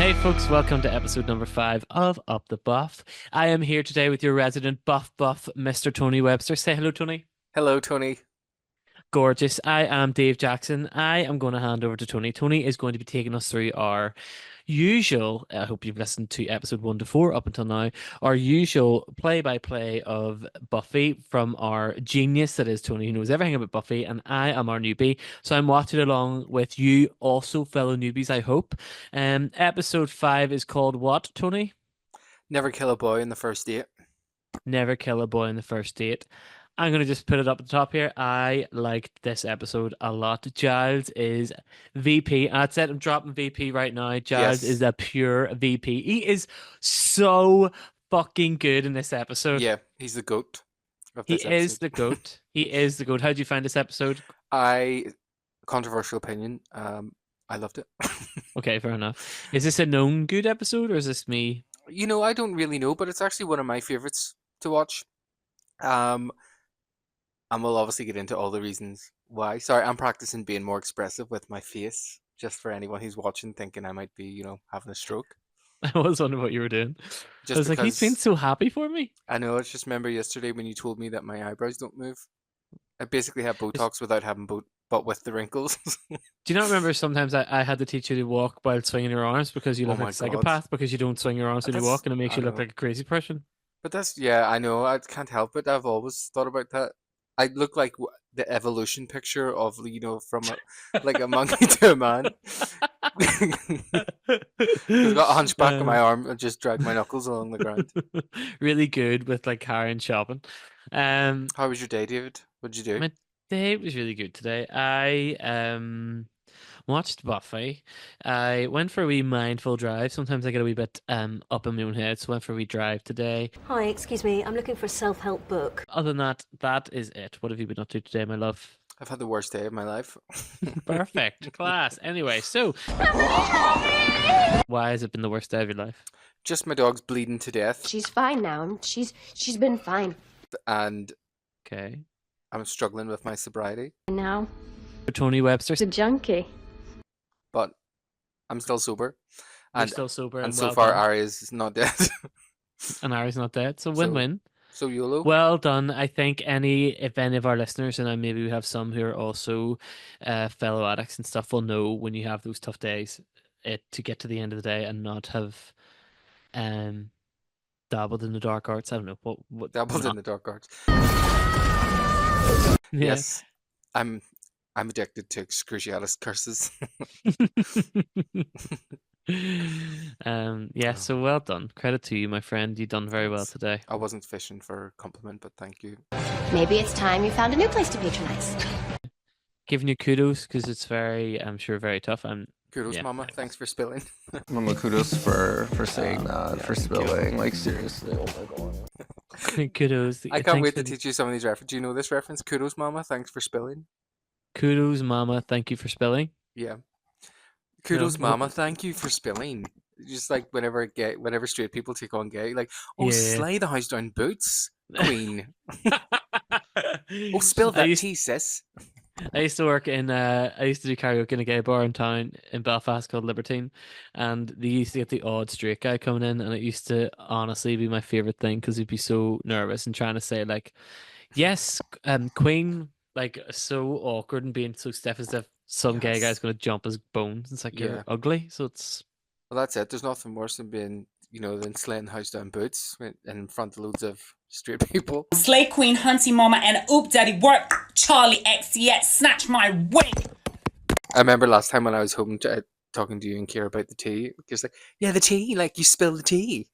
Hey folks, welcome to episode number 5 of Up the Buff. I am here today with your resident buff, Mr. Tony Webster. Say hello, Tony. Hello, Tony. Gorgeous. I am Dave Jackson. I am going to hand over to Tony. Tony is going to be taking us through our usual, I hope you've listened to episode 1 to 4 up until now, our usual play-by-play of Buffy from our genius that is Tony, who knows everything about Buffy, and I am our newbie. So I'm watching along with you also, fellow newbies, I hope. Episode 5 is called what, Tony? Never kill a boy in the first date. Never kill a boy on the first date. I'm going to just put it up at the top here. I liked this episode a lot. Giles is VP. That's it. I'm dropping VP right now. Giles is Yes. a pure VP. He is so fucking good in this episode. Yeah, he's the goat of He this is episode. the GOAT. He is the GOAT. How did you find this episode? Controversial opinion. I loved it. Okay, fair enough. Is this a known good episode or is this me? I don't really know, but it's actually one of my favorites to watch. Um, and we'll obviously get into all the reasons why. Sorry, I'm practicing being more expressive with my face, just for anyone who's watching thinking I might be, having a stroke. I was wondering what you were doing. I Just was like, he's been because so happy for me. I know, it's just remember yesterday when you told me that my eyebrows don't move. I basically have Botox without having but with the wrinkles. Do you not remember sometimes I had to teach you to walk while swinging your arms because you Oh look like my a God. psychopath because you don't swing your arms when you walk and it makes I you look know. like a crazy person? But yeah, I know. I can't help it. I've always thought about that. I look like the evolution picture of, from like a monkey to a man. I've got a hunchback on my Uh, arm and just drag my knuckles along the ground. really good with like car and shopping. Um, How was your day, David? What'd you do? my day was really good today. I watched Buffy. I went for a wee mindful drive. Sometimes I get a wee bit up in my own head, so went for a wee drive today. Hi, excuse me. I'm looking for a self-help book. Other than that, that is it. What have you been up to today, my love? I've had the worst day of my life. Perfect. Class. Anyway, so why has it been the worst day of your life? Just my dog's bleeding to death, She's fine now. She's been fine. and Okay. I'm struggling with my sobriety, Now Tony Webster. she's a junkie. but I'm still sober. You're And still sober and and so well far, done. Ari's not dead. And Ari's not dead, so win-win. So YOLO. Well done. I think if any of our listeners, and maybe we have some who are also fellow addicts and stuff, will know when you have those tough days, to get to the end of the day and not have dabbled in the dark arts. I don't know what Dabbled in not, the dark arts. yeah. Yes, I'm addicted to excruciatus curses. Yeah, so well done. Credit to you, my friend. You done very well Thanks. today. I wasn't fishing for a compliment, but thank you. Maybe it's time you found a new place to patronize. Giving you kudos because it's very, I'm sure, very tough. Kudos, Yeah. Mama. Thanks for spilling. Mama, kudos for saying that, for spilling. Like, seriously, oh my god. Kudos. I can't Thanks wait to for- teach you some of these references. Do you know this reference? Kudos, Mama. Thanks for spilling. Kudos, Mama. Thank you for spilling. Yeah. Kudos, No, Mama. Thank you for spilling. Just like whenever straight people take on gay, like, oh, Yeah. slay the house down boots, Queen. Oh, spill I that used, tea, sis. I used to work in I used to do karaoke in a gay bar in town in Belfast called Libertine, and they used to get the odd straight guy coming in, and it used to honestly be my favorite thing because he'd be so nervous and trying to say like, yes, Queen, like so awkward and being so stiff as if some gay Yes. guy's gonna jump his bones. It's like Yeah. you're ugly, so it's Well, that's it. There's nothing worse than being, than slaying house down boots in front of loads of straight people. Slay Queen, Hunty Mama, and Oop Daddy Work, Charlie XCX, snatch my wig. I remember last time when I was home talking to you and Kira about the tea, because like, yeah, the tea, like you spill the tea.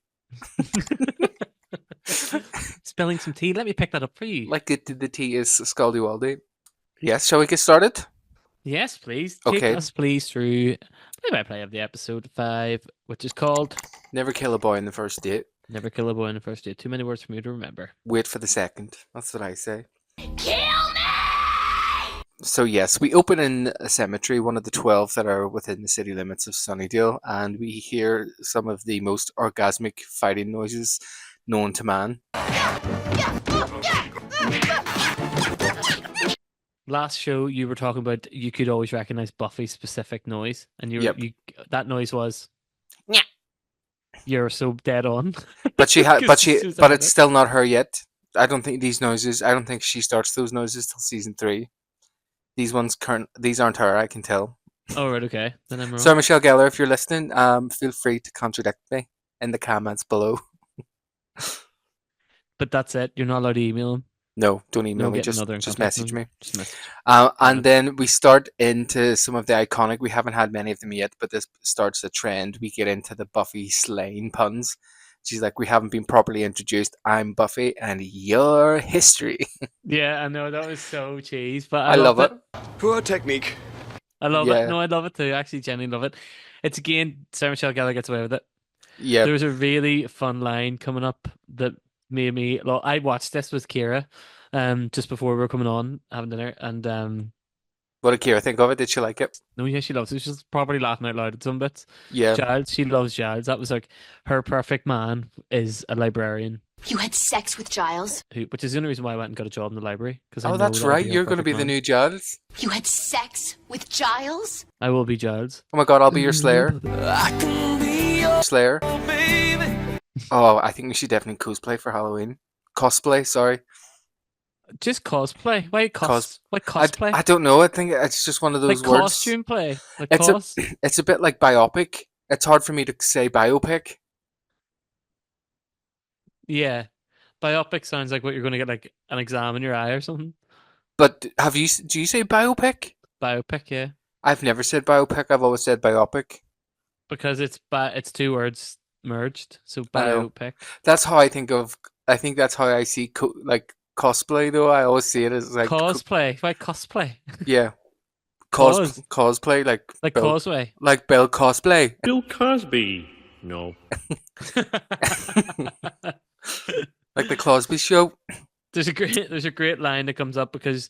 spilling some tea. Let me pick that up for you. Like the tea is Scaldy Waldy. Yes, shall we get started? Yes, please. Take Okay. us, please, through play-by-play of the episode 5, which is called Never kill a boy in the first date. Never Kill a Boy on the First Date. Too many words for me to remember. Wait for the second. That's what I say. Kill me! So yes, we open in a cemetery, one of the 12 that are within the city limits of Sunnydale, and we hear some of the most orgasmic fighting noises known to man. Last show, you were talking about you could always recognize Buffy's specific noise, and Yep. that noise was Yeah. You're so dead on. But she had, 'Cause she was but ahead it's of still not her yet. I don't think these noises. I don't think she starts those noises till season 3. These aren't her. I can tell. Oh, right, okay. Then I'm So wrong. Michelle Gellar, if you're listening, feel free to contradict me in the comments below. But that's it. You're not allowed to email him. No, don't email No me. getting other in Just contact. No, message me. just message. And Grand. then we start into some of the iconic. We haven't had many of them yet, but this starts a trend. We get into the Buffy slaying puns. She's like, "We haven't been properly introduced. I'm Buffy, and your history." Yeah, I know that was so cheese, but I I love loved it. it. Poor technique. I love it. Yeah, No, I love it too. I actually genuinely love it. It's again, Sarah Michelle Gellar gets away with it. yeah. There was a really fun line coming up that made me. Well, I watched this with Kira, just before we were coming on having dinner, and What did Kira think of it? Did she like it? no, yeah, she loves it. She's probably laughing out loud at some bits. Yeah. Giles, she loves Giles. That was like her perfect man is a librarian, You had sex with Giles? which is the only reason why I went and got a job in the library because I Oh, know that's that would right. be her You're going to perfect be the man. new Giles. You had sex with Giles? I will be Giles. Oh my God, I'll be your Slayer. Slayer. Oh, I think we should definitely cosplay for Halloween. Cosplay, sorry. Just cosplay. Why Why I cosplay? don't know. I think it's just one of Like those words. costume play. Like It's a cos. it's a bit like biopic. It's hard for me to say biopic, Yeah. Biopic sounds like what you're going to get like an exam in your eye or something. but do you say biopic? Biopic, yeah. I've never said biopic. I've always said biopic. Because it's two words merged. So I know. biopic. That's how I think of. I think that's how I see like cosplay. Though I always see it as like Cosplay. Why cosplay? yeah, Cos. cosplay Like Bill, causeway. like Bill cosplay. Bill Cosby. No. Like the Cosby Show. There's a great line that comes up because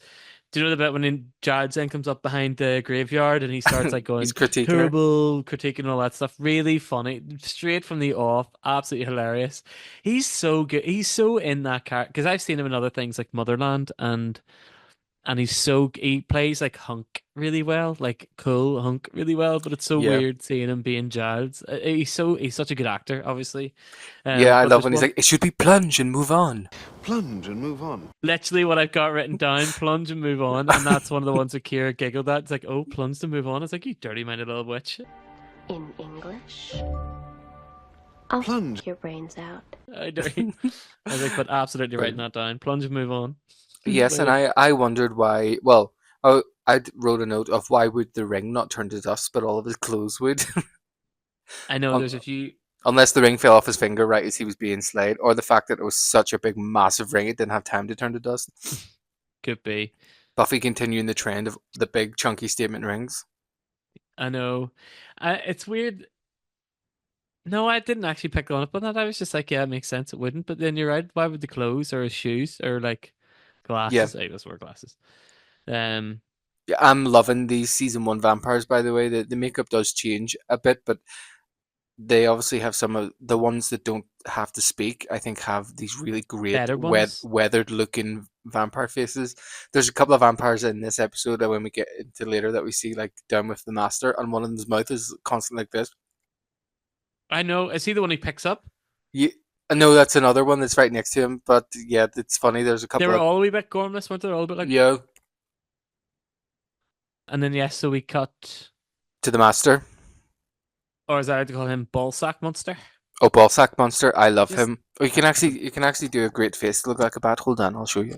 do you know the bit when Jared then comes up behind the graveyard and he starts like going He's critiquing her. terrible, critiquing all that stuff. Really funny, straight from the off, absolutely hilarious. He's so good. He's so in that character because I've seen him in other things like Motherland and he plays like Hunk really well, like cool Hunk really well. But it's so Yeah. weird seeing him being Giles. He's such a good actor, obviously. Yeah, I But love there's when he's one- like, it should be plunge and move on. Plunge and move on. literally what I've got written down, plunge and move on. And that's one of the ones that Kira giggled at. It's like, oh, plunge to move on. It's like, you dirty minded little witch. In English? I'll Plunge. f your brains out. I was like, but absolutely writing that down. Plunge and move on. Yes, and I wondered why. Well, I wrote a note of why would the ring not turn to dust, but all of his clothes would. I know Um, there's a few. Unless the ring fell off his finger right as he was being slayed, or the fact that it was such a big, massive ring, it didn't have time to turn to dust. Could be. Buffy continuing the trend of the big, chunky statement rings. I know. It's weird. No, I didn't actually pick on it, but I was just like, yeah, it makes sense. It wouldn't. But then you're right. Why would the clothes or his shoes or like glasses? I guess wear glasses. Yeah, I'm loving these season 1 vampires, by the way. The makeup does change a bit, but they obviously have some of the ones that don't have to speak, I think, have these really great Better ones? weathered looking vampire faces. There's a couple of vampires in this episode that when we get into later that we see like down with the master, and one of them's mouth is constant like this. I know. Is he the one he picks up? Yeah, I know that's another one that's right next to him, but yeah, it's funny. There's a They couple were of all a wee bit gormless, weren't they? All a bit like. yeah And then yes, so we cut. to the master. Or as I like to call him, Ballsack Monster. Oh, Ballsack Monster, I love Just- him. Oh, you can actually do a great face to look like a bat. Hold on, I'll show you.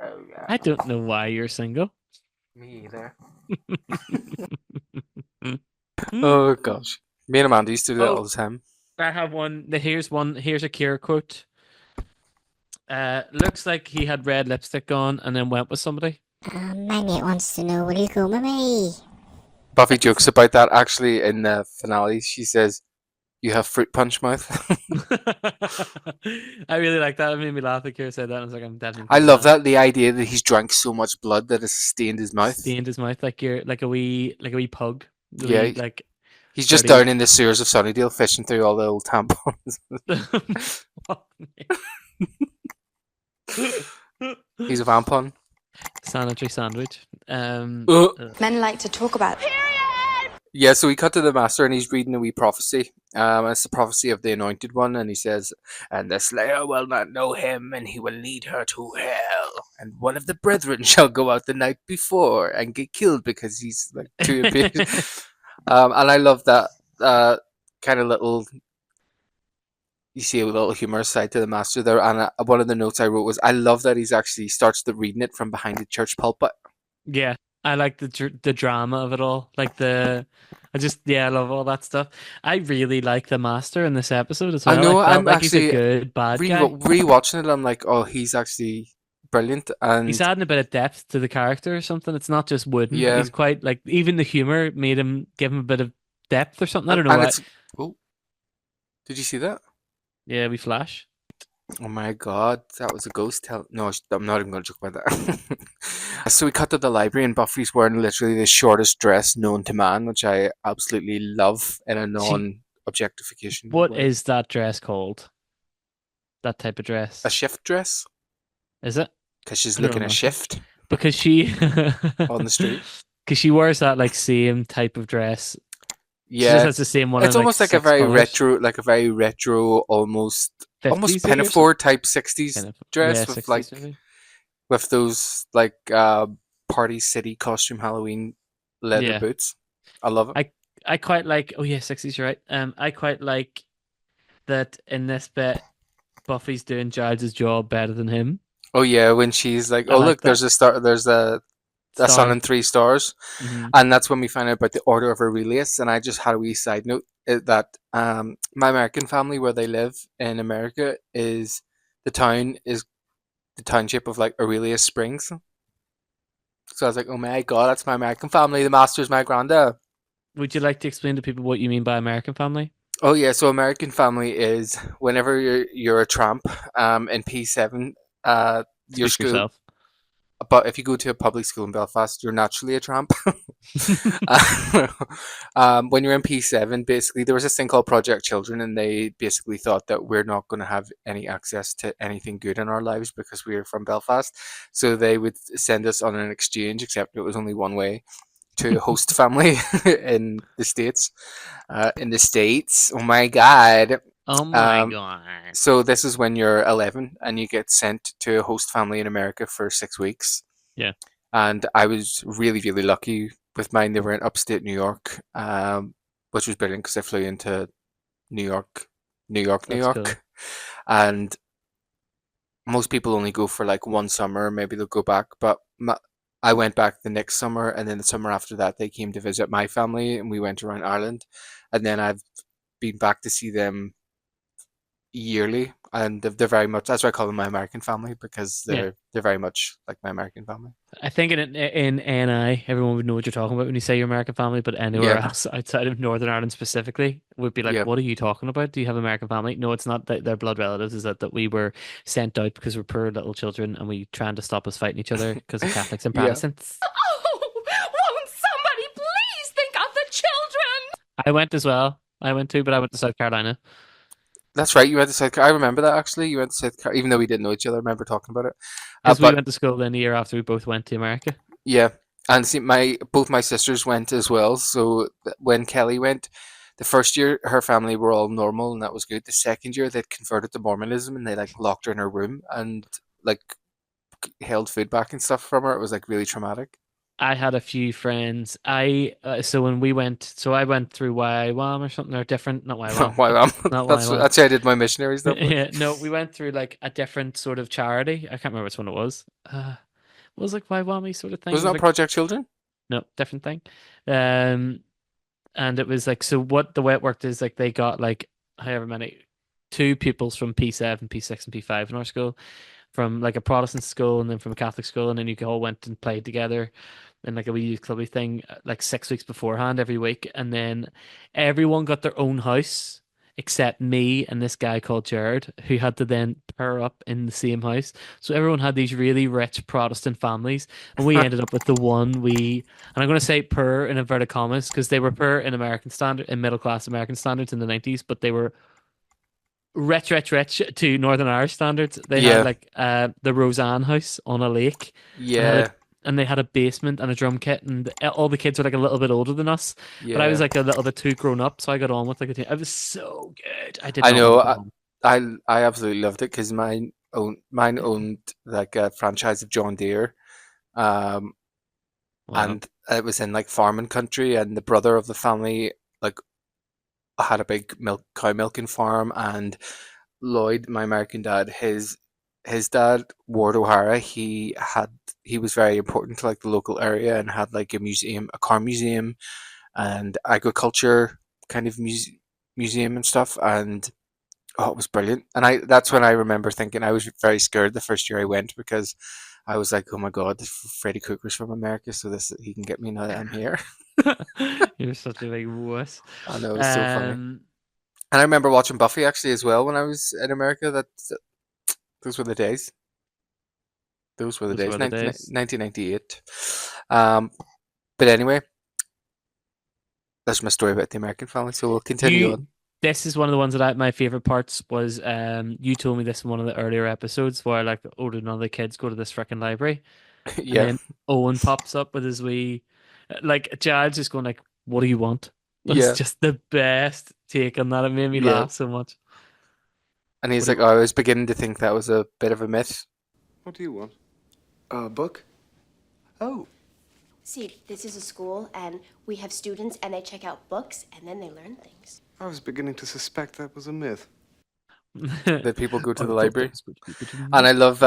Oh yeah. I don't know why you're single. Me either. Oh gosh. Me and Amanda used to do that Oh. all the time. I have one. Here's one. Here's a Kira quote. Looks like he had red lipstick on and then went with somebody. My mate wants to know, will you go with me? Buffy jokes about that actually in the finale. She says, "You have fruit punch mouth." I really like that. It made me laugh. That Kira said that. And I was like, I'm definitely. I doing love that, the idea that he's drank so much blood that it's stained his mouth. Stained his mouth like you're like a wee pug. The Yeah, wee, like He's just dirty- down in the sewers of Sunnydale fishing through all the old tampons. Fuck me. He's a vampon. Sanitary sandwich. Men like to talk about Yeah, so we cut to the master and he's reading a wee prophecy. It's the prophecy of the anointed one, and he says, "And the slayer will not know him, and he will lead her to hell. And one of the brethren shall go out the night before and get killed because he's like too impatient." And I love that kind of little. You see a little humorous side to the master there, and one of the notes I wrote was, "I love that he's actually starts the reading it from behind the church pulpit." Yeah, I like the drama of it all. I love all that stuff. I really like the Master in this episode as I well. I know. felt I'm like he's a actually good bad guy. rewatching it. I'm like, oh, he's actually brilliant, He's and adding a bit of depth to the character or something. It's not just wooden. yeah, He's quite like even the humor made him give him a bit of depth or something. I and, don't know and why. it's. Oh, did you see that? Yeah, we flash. Oh my god, that was a ghost. No, I'm not even going to joke about that. So we cut to the library, and Buffy's wearing literally the shortest dress known to man, which I absolutely love in a She, non-objectification what way. is that dress called? That type of dress. A shift dress? Is it? Because she's I don't looking a know. shift Because she on the street. because she wears that like same type of dress. She just Yeah, has the same one it's in like almost like a six colors. very retro, almost 50s maybe or pinafore something. type 60s Kind of, yeah, dress with 60s maybe. with those Party City costume Halloween leather Yeah. boots. I love it. I quite like, oh yeah, 60s, you're right. I quite like that in this bit Buffy's doing Giles' job better than him. Oh yeah, when she's like, I "Oh like look, that. there's a star, there's a sun Star. and three stars," Hmm. and that's when we find out about the Order of Aurelius. And I just had a wee side note that my American family, where they live in America, is the town is the township of like Aurelius Springs. So I was like, "Oh my god, that's my American family. The master's my granddad." Would you like to explain to people what you mean by American family? Oh yeah, so American family is whenever you're a tramp in P7, your Speak for school. yourself. But if you go to a public school in Belfast, you're naturally a tramp. When you're in P7, basically, there was this thing called Project Children, and they basically thought that we're not going to have any access to anything good in our lives because we're from Belfast. So they would send us on an exchange, except it was only one way to a host family in the States. In the States, oh my God. Oh my Um, god. so this is when you're 11 and you get sent to a host family in America for 6 weeks. Yeah. And I was really, really lucky with mine. They were in upstate New York, which was brilliant because I flew into New York, New That's cool. York. And most people only go for like one summer, maybe they'll go back. But I went back the next summer, and then the summer after that, they came to visit my family, and we went around Ireland. And then I've been back to see them yearly, and they're very much, that's why I call them my American family, because Yeah. they're very much like my American family. I think in NI, everyone would know what you're talking about when you say your American family, but anywhere Yeah. else outside of Northern Ireland specifically would be like, Yeah. what are you talking about? Do you have American family? No, it's not that they're blood relatives, is that we were sent out because we're poor little children and we trying to stop us fighting each other because of Catholics and Yeah. Protestants. Oh, won't somebody please think of the children? I went as well. I went too, but I went to South Carolina. That's right, you went to South Carolina. I remember that actually. You went to South Carolina, even though we didn't know each other. I remember talking about it. Because we But went to school then the year after we both went to America. yeah, and see, both my sisters went as well. So when Kelly went, the first year her family were all normal, and that was good. The second year they'd converted to Mormonism, and they like locked her in her room and like held food back and stuff from her. It was like really traumatic. I had a few friends. So when we went, so I went through YWAM or something, or different, not YWAM, Why, not that's YWAM. that's how I did my missionary stuff. Yeah, no, we went through like a different sort of charity. I can't remember which one it was. It was like YWAM sort of thing. It Wasn't was that like Project Children? no, different thing. And it was like, so what the way it worked is like they got like however many, two pupils from P7, P6, and P5 in our school, from like a Protestant school and then from a Catholic school, and then you all went and played together in like a wee youth clubby thing like 6 weeks beforehand every week, and then everyone got their own house except me and this guy called Jared, who had to then pair up in the same house. So everyone had these really rich Protestant families, and we ended up with the one we, and I'm going to say poor in inverted commas because they were poor in American standard, in middle class American standards in the 90s, but they were rich to Northern Irish standards. They had Yeah, like the Roseanne house on a lake, and yeah, they had a basement and a drum kit, and all the kids were like a little bit older than us, but I was yeah. like a little bit too grown up, so I got on with like a team. It was so good. I did I not want know. to go home. I absolutely loved it because mine owned like a franchise of John Deere, um, Wow. and it was in like farming country, and the brother of the family like had a big cow milking farm, and Lloyd, my American dad, his dad, Ward O'Hara, he was very important to like the local area and had like a museum, a car museum, and agriculture kind of museum and stuff, and oh, it was brilliant. And that's when I remember thinking I was very scared the first year I went because I was like, oh my god, this Freddy Krueger's from America, so this he can get me now that I'm here. You're such a big wuss. I know, it was so funny. Um, And I remember watching Buffy actually as well when I was in America. Those were the days. Those were the those days. were the days. 1998. Um, but anyway, that's my story about the American family. So we'll continue You, on. this is one of the ones that my favorite parts was. You told me this in one of the earlier episodes where like, oh, did none of the kids go to this freaking library? And Yeah, then Owen pops up with his wee, like Giles just going like, "What do you want?" It's yeah, just the best take on that. It made me yeah. laugh so much. And What he's do like, you oh, want? I was beginning to think that was a bit of a myth. What do you want? A book? Oh, See, this is a school, and we have students, and they check out books, and then they learn things. I was beginning to suspect that was a myth. That people go to I the thought library. that was going to be good And enough.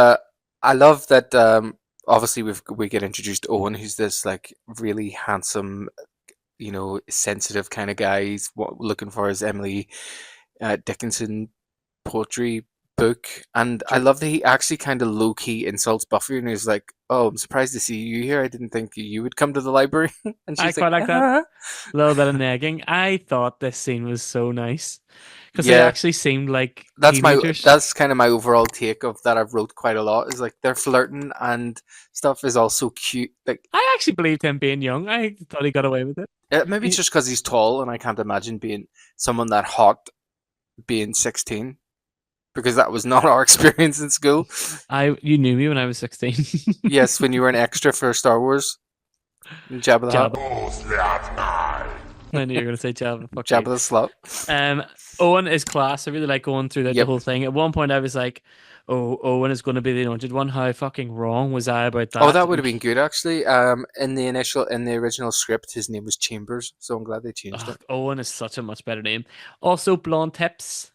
I love that. Obviously, we get introduced to Owen, who's this like really handsome, sensitive kind of guy. He's looking for his Emily Dickinson poetry book, and I True. love that he actually kind of low key insults Buffy, and he's like, "Oh, I'm surprised to see you here. I didn't think you would come to the library." And I she's quite like, like that. "Ah." A little bit of nagging. I thought this scene was so nice because they Yeah, actually seemed like teenagers. that's kind of my overall take of that. I've wrote quite a lot. Is like they're flirting and stuff is also cute. Like I actually believed him being young. I thought he got away with it. maybe it's He- just because he's tall, and I can't imagine being someone that hot being 16 because that was not our experience in school. you knew me when I was 16. Yes, when you were an extra for Star Wars, Jabba the Hutt, Jabba. I knew you were going to say Jabba. Fuck Jabba you. the Slut. Owen is class. I really like going through the Yep. whole thing. At one point, I was like, "Oh, Owen is going to be the anointed one." How fucking wrong was I about Oh, that? that would have been good actually. In the original script, his name was Chambers, so I'm glad they changed Ugh, it. Owen is such a much better name. Also, blonde tips.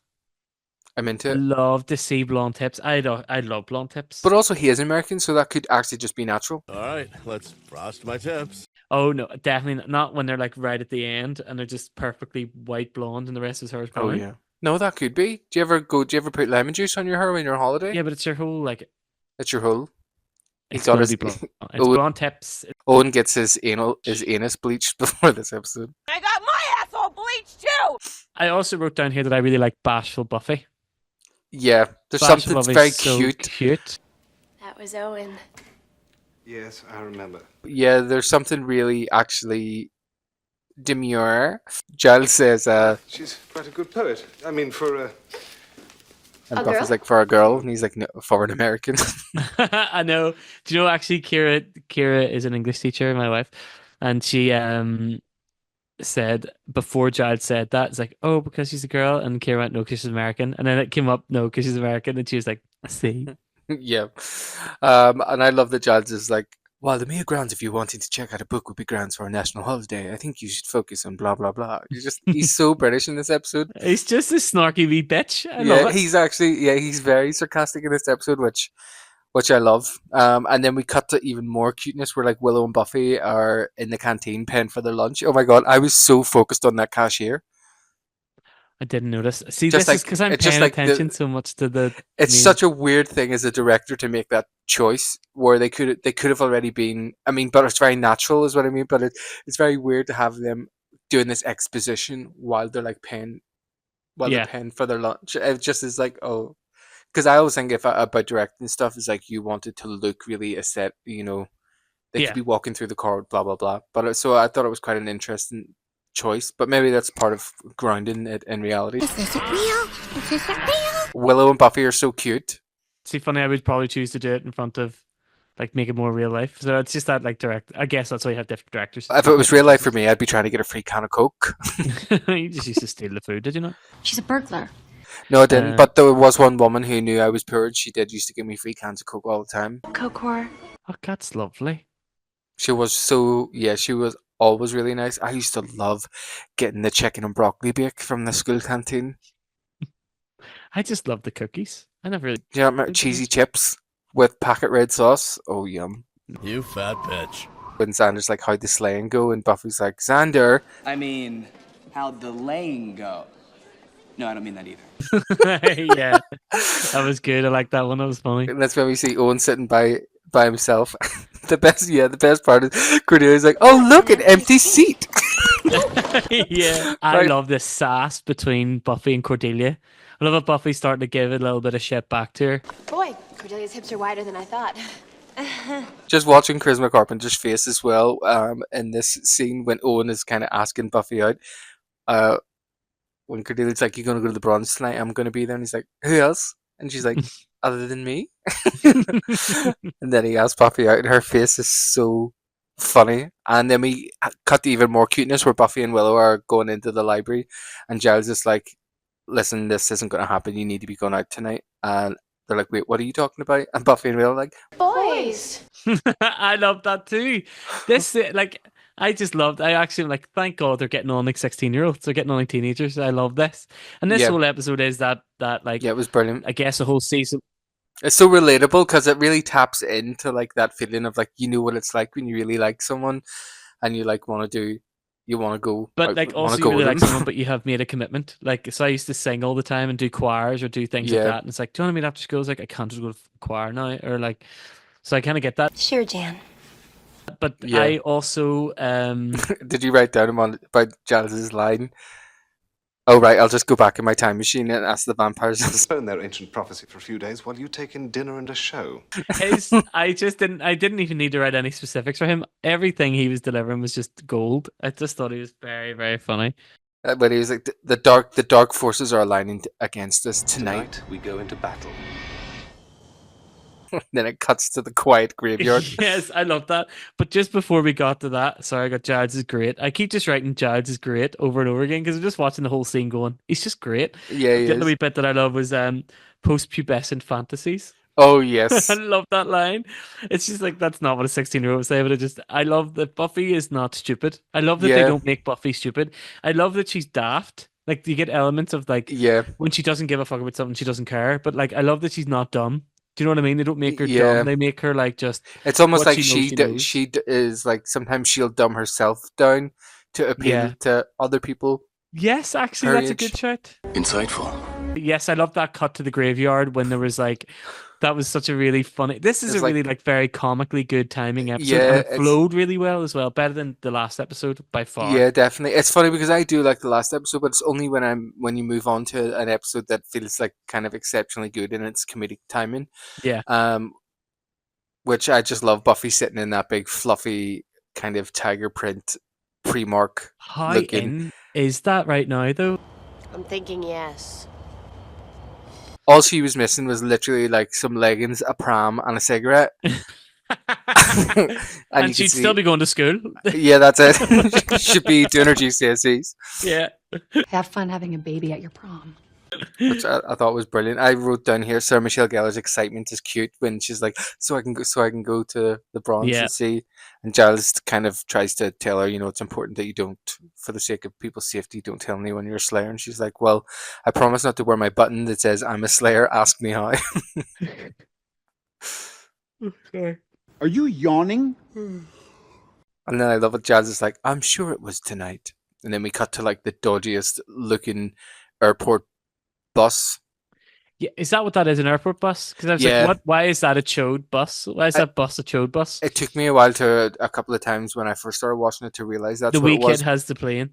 I'm into I it. love to see blonde tips. I love blonde tips. But also, he is American, so that could actually just be natural. All right, let's frost my tips. Oh no, definitely not when they're like right at the end and they're just perfectly white blonde and the rest of his hair is Oh brown. yeah. No, that could be. Do you ever put lemon juice on your hair when you're on holiday? Yeah, but it's your whole like It's your whole. He it's got gonna his. be blonde. It's Owen, blonde tips. Owen gets his anus bleached before this episode. I got my asshole bleached too! I also wrote down here that I really like Bashful Buffy. Yeah, there's Bashful something that's Buffy's very so cute. cute. That was Owen. Yes, I remember. Yeah, there's something really actually demure. Giles says, She's quite a good poet. I mean, for a... and A Buffy's girl? like, for a girl, and he's like, no, for an American. I know. Do you know actually Kira is an English teacher, my wife, and she said before Giles said that, it's like, oh, because she's a girl, and Kira went, no, because she's American, and then it came up, no, because she's American, and she was like, see. Yeah. And I love that Giles is like, while the mere grounds of you wanting to check out a book would be grounds for a national holiday, I think you should focus on blah blah blah. He's so British in this episode. He's just a snarky wee bitch. I Yeah, love it. he's very sarcastic in this episode, which I love. And then we cut to even more cuteness where like Willow and Buffy are in the canteen paying for their lunch. Oh my god, I was so focused on that cashier. I didn't notice. See, Just this is like because I'm it's just paying like attention so much to the it's main. such a weird thing as a director to make that choice where they could have already been. I mean, but it's very natural, is what I mean. But it's very weird to have them doing this exposition while they're like paying Yeah. for their lunch. It just is like, oh, because I always think about directing stuff is like you want it to look really aesthetic. They Yeah. could be walking through the car, blah blah blah. But so I thought it was quite an interesting choice, but maybe that's part of grounding it in reality. Is this real? Is this real? Willow and Buffy are so cute. See, funny, I would probably choose to do it in front of, like, make it more real life. So it's just that, like, direct. I guess that's why you have different directors. If it was real life for me, I'd be trying to get a free can of Coke. You just used to steal the food, did you not? She's a burglar. No, I didn't. But there was one woman who knew I was poor, and she did used to give me free cans of Coke all the time. Coke whore. Oh, that's lovely. She was she was always really nice. I used to love getting the chicken and broccoli bake from the school canteen. I just love the cookies. I never really. Do you remember cheesy chips with packet red sauce? Oh, yum. You fat bitch. When Xander's like, how'd the slaying go? And Buffy's like, Xander. I mean, how'd the laying go? No, I don't mean that either. Yeah, that was good. I like that one. That was funny. And that's when we see Owen sitting by himself. The best part is Cordelia's like, oh, look, an empty seat. Yeah, I love this sass between Buffy and Cordelia. I love how Buffy's starting to give a little bit of shit back to her. Boy, Cordelia's hips are wider than I thought. Just watching Charisma Carpenter's face as well in this scene when Owen is kind of asking Buffy out. When Cordelia's like, you're going to go to the Bronze tonight, I'm going to be there. And he's like, who else? And she's like, other than me? And then he asks Buffy out, and her face is so funny. And then we cut to even more cuteness where Buffy and Willow are going into the library, and Giles is like, listen, this isn't going to happen. You need to be going out tonight. And they're like, wait, what are you talking about? And Buffy and Willow are like, Boys. I love that too. This, like, I just loved. I actually like. Thank God they're getting on like 16-year-olds. They're getting on like teenagers. I love this. And this whole episode is that like. Yeah, it was brilliant. I guess the whole season. It's so relatable because it really taps into like that feeling of like, you know what it's like when you really like someone, and you like want to go. But like also you really like someone, but you have made a commitment. Like, so I used to sing all the time and do choirs or do things like that. And it's like, do you want to meet after school? It's like, I can't just go to choir now, or like. So I kind of get that. Sure, Jan. But I also Did you write down about Giles's line? Oh right, I'll just go back in my time machine and ask the vampires. Postpone their ancient prophecy for a few days while you take in dinner and a show. I didn't even need to write any specifics for him. Everything he was delivering was just gold. I just thought he was very, very funny. But he was like, the dark forces are aligning against us tonight. We go into battle. Then it cuts to the quiet graveyard. Yes, I love that. But just before we got to that, sorry, I got Giles is great. I keep just writing Giles is great over and over again because I'm just watching the whole scene going, he's just great. Yeah, The other wee bit that I love was post-pubescent fantasies. Oh yes. I love that line. It's just like, that's not what a 16-year-old would say, but I love that Buffy is not stupid. I love that they don't make Buffy stupid. I love that she's daft. Like, you get elements of like, when she doesn't give a fuck about something, she doesn't care. But like, I love that she's not dumb. Do you know what I mean? They don't make her dumb. They make her like just. It's almost like she is like, sometimes she'll dumb herself down to appeal to other people. Yes, actually, that's a good shout. Insightful. Yes, I love that cut to the graveyard when there was like, that was such a really funny. This is really like very comically good timing episode. Yeah, and it flowed really well as well, better than the last episode by far. Yeah, definitely. It's funny because I do like the last episode, but it's only when you move on to an episode that feels like kind of exceptionally good in its comedic timing. Yeah. Which I just love Buffy sitting in that big fluffy kind of tiger print Primark. How looking. in is that right now though? I'm thinking yes. All she was missing was literally like some leggings, a pram, and a cigarette. and she'd still be going to school. Yeah, that's it. She should be doing her GCSEs. Yeah. Have fun having a baby at your prom. Which I thought was brilliant. I wrote down here, Sarah Michelle Gellar's excitement is cute when she's like, so I can go to the Bronze and see. And Giles kind of tries to tell her, it's important that you don't, for the sake of people's safety, don't tell anyone you're a Slayer. And she's like, well, I promise not to wear my button that says I'm a Slayer. Ask me how. Okay. Are you yawning? And then I love it. Giles is like, I'm sure it was tonight. And then we cut to like the dodgiest looking airport bus. Yeah, is that what that is, an airport bus? Because I was like, what? Why is that a chode bus? Why is that bus a chode bus? It took me a while a couple of times when I first started watching it to realize that's the what wee it was. kid has the plane.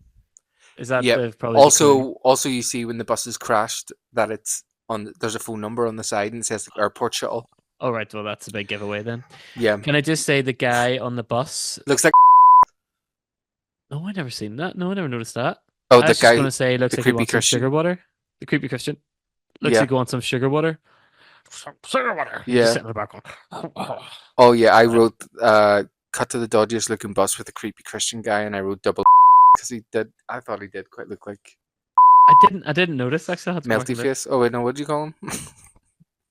Is that probably also you see when the bus is crashed that it's on. There's a phone number on the side and it says like, airport shuttle. Oh right, well that's a big giveaway then. Yeah. Can I just say the guy on the bus looks like No, I never seen that. No, I never noticed that. Oh, I the was just guy, gonna say, looks the like he creepy wants some Christian. sugar water. The creepy Christian looks Yeah, like he wants some sugar water. Some sugar water. He's just yeah. sitting in the background. Oh yeah, I Uh, wrote cut to the dodgiest looking bus with a creepy Christian guy, and I wrote double because he did. I thought he did quite look like I didn't notice actually. I had to go back Melty and look. Face. Oh wait, no, what do you call him?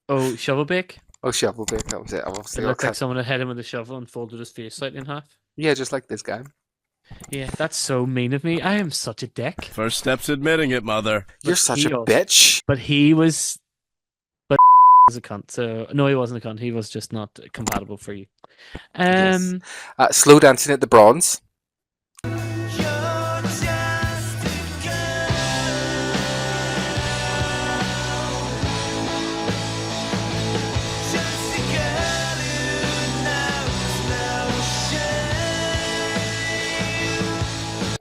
Oh, shovel bake. Oh, Shovelbake. That was it. I It obviously got looked like cut. someone had hit him with a shovel and folded his face slightly in half. Yeah, just like this guy. Yeah, that's so mean of me. I am such a dick. First step's admitting it, mother. You're But such a he also, bitch. but he was, but was a cunt. So no, he wasn't a cunt. He was just not compatible for you. Yes. Um, Slow dancing at the bronze.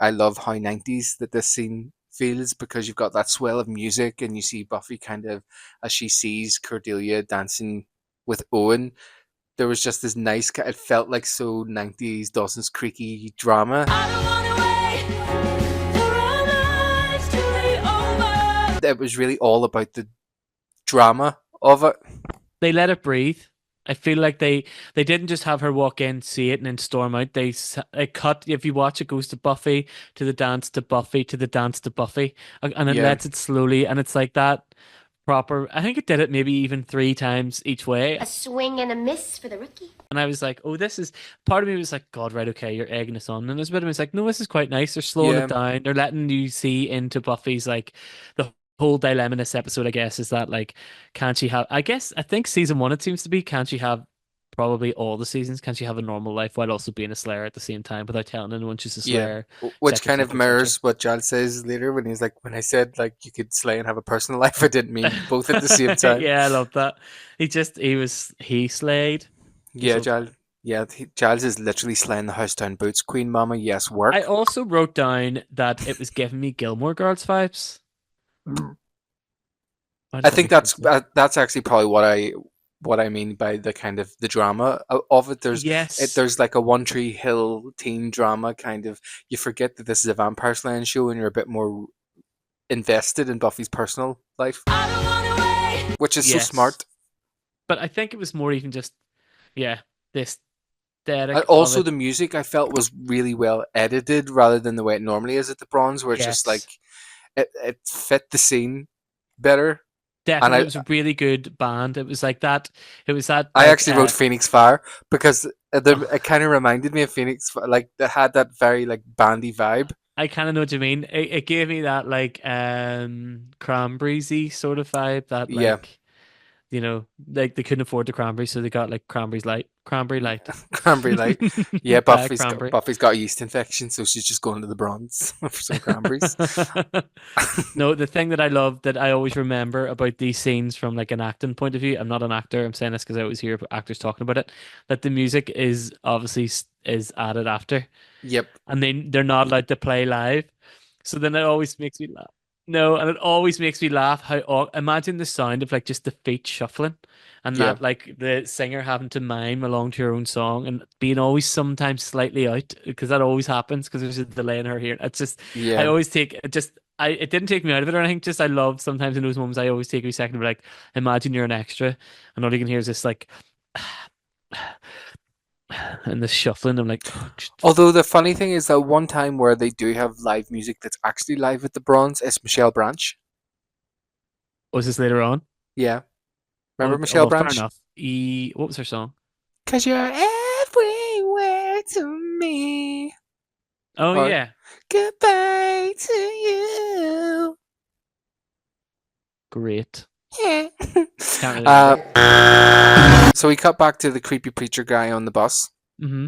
I love how 90s that this scene feels because you've got that swell of music and you see Buffy kind of as she sees Cordelia dancing with Owen. There was just this nice, it felt like so 90s Dawson's Creeky drama. It was really all about the drama of it. they let it breathe. I feel like they didn't just have her walk in, see it, and then storm out. They cut. If you watch, it goes to Buffy, to the dance, to Buffy, to the dance, to Buffy, and it Yeah. lets it slowly, and it's like that proper. I think it did it maybe even 3 times each way, A swing and a miss for the rookie. and I was like, oh, this is. Part of me was like, God, right, okay, you're egging us on, and there's a bit of me was like, no, this is quite nice. They're slowing Yeah. it down. They're letting you see into Buffy's like the whole dilemma in this episode, I guess, is that like, can she have? I think season 1 it seems to be, can she have? Probably all the seasons. Can she have a normal life while also being a Slayer at the same time without telling anyone she's a Yeah. Slayer? Which Etc. kind of etc. mirrors what Giles says later when he's like, when I said like you could slay and have a personal life, I didn't mean both at the same time. Yeah, I love that. He slayed. Yeah, So Giles. Yeah, Giles is literally slaying the house down boots. Queen Mama, yes, work. I also wrote down that it was giving me Gilmore Girls vibes. I think that's actually probably what I mean by the kind of the drama of it. Yes, There's like a One Tree Hill teen drama kind of. You forget that this is a vampire slaying show, and you're a bit more invested in Buffy's personal life, which is so yes. smart. But I think it was more even just this aesthetic of Also, it. the music I felt was really well edited rather than the way it normally is at the Bronze, where it's just like Yes, it fit the scene better. And definitely, it was a really good band. It was like that. It was that I like actually wrote Phoenix Fire because it kind of reminded me of Phoenix, like that had that very like bandy vibe. I kind of know what you mean. It gave me that like cranberries-y sort of vibe. That Yeah, like like they couldn't afford the cranberries, so they got like cranberry light, cranberry light. Yeah, cranberry. Buffy's got a yeast infection, so she's just going to the Bronze for some cranberries. No, the thing that I love that I always remember about these scenes from like an acting point of view. I'm not an actor. I'm saying this because I always hear actors talking about it. That the music is obviously is added after. Yep. And they're not allowed to play live. So then it always makes me laugh. No, and it always makes me laugh how imagine the sound of like just the feet shuffling and Yeah. that like the singer having to mime along to her own song and being always sometimes slightly out because that always happens because there's a delay in her hearing. It's just I Yeah. always take it just it didn't take me out of it or anything. Just I love sometimes in those moments I always take a second to be like, imagine you're an extra and all you can hear is this like and the shuffling. I'm like, Although the funny thing is that one time where they do have live music that's actually live at the Bronze is Michelle Branch. was this later on? Yeah. Remember Oh, Michelle well, fair Branch? enough. What was her song? 'Cause you're everywhere to me. Oh Or yeah, goodbye to you. great. Yeah. Can't really remember. So we cut back to the creepy preacher guy on the bus, Mm-hmm.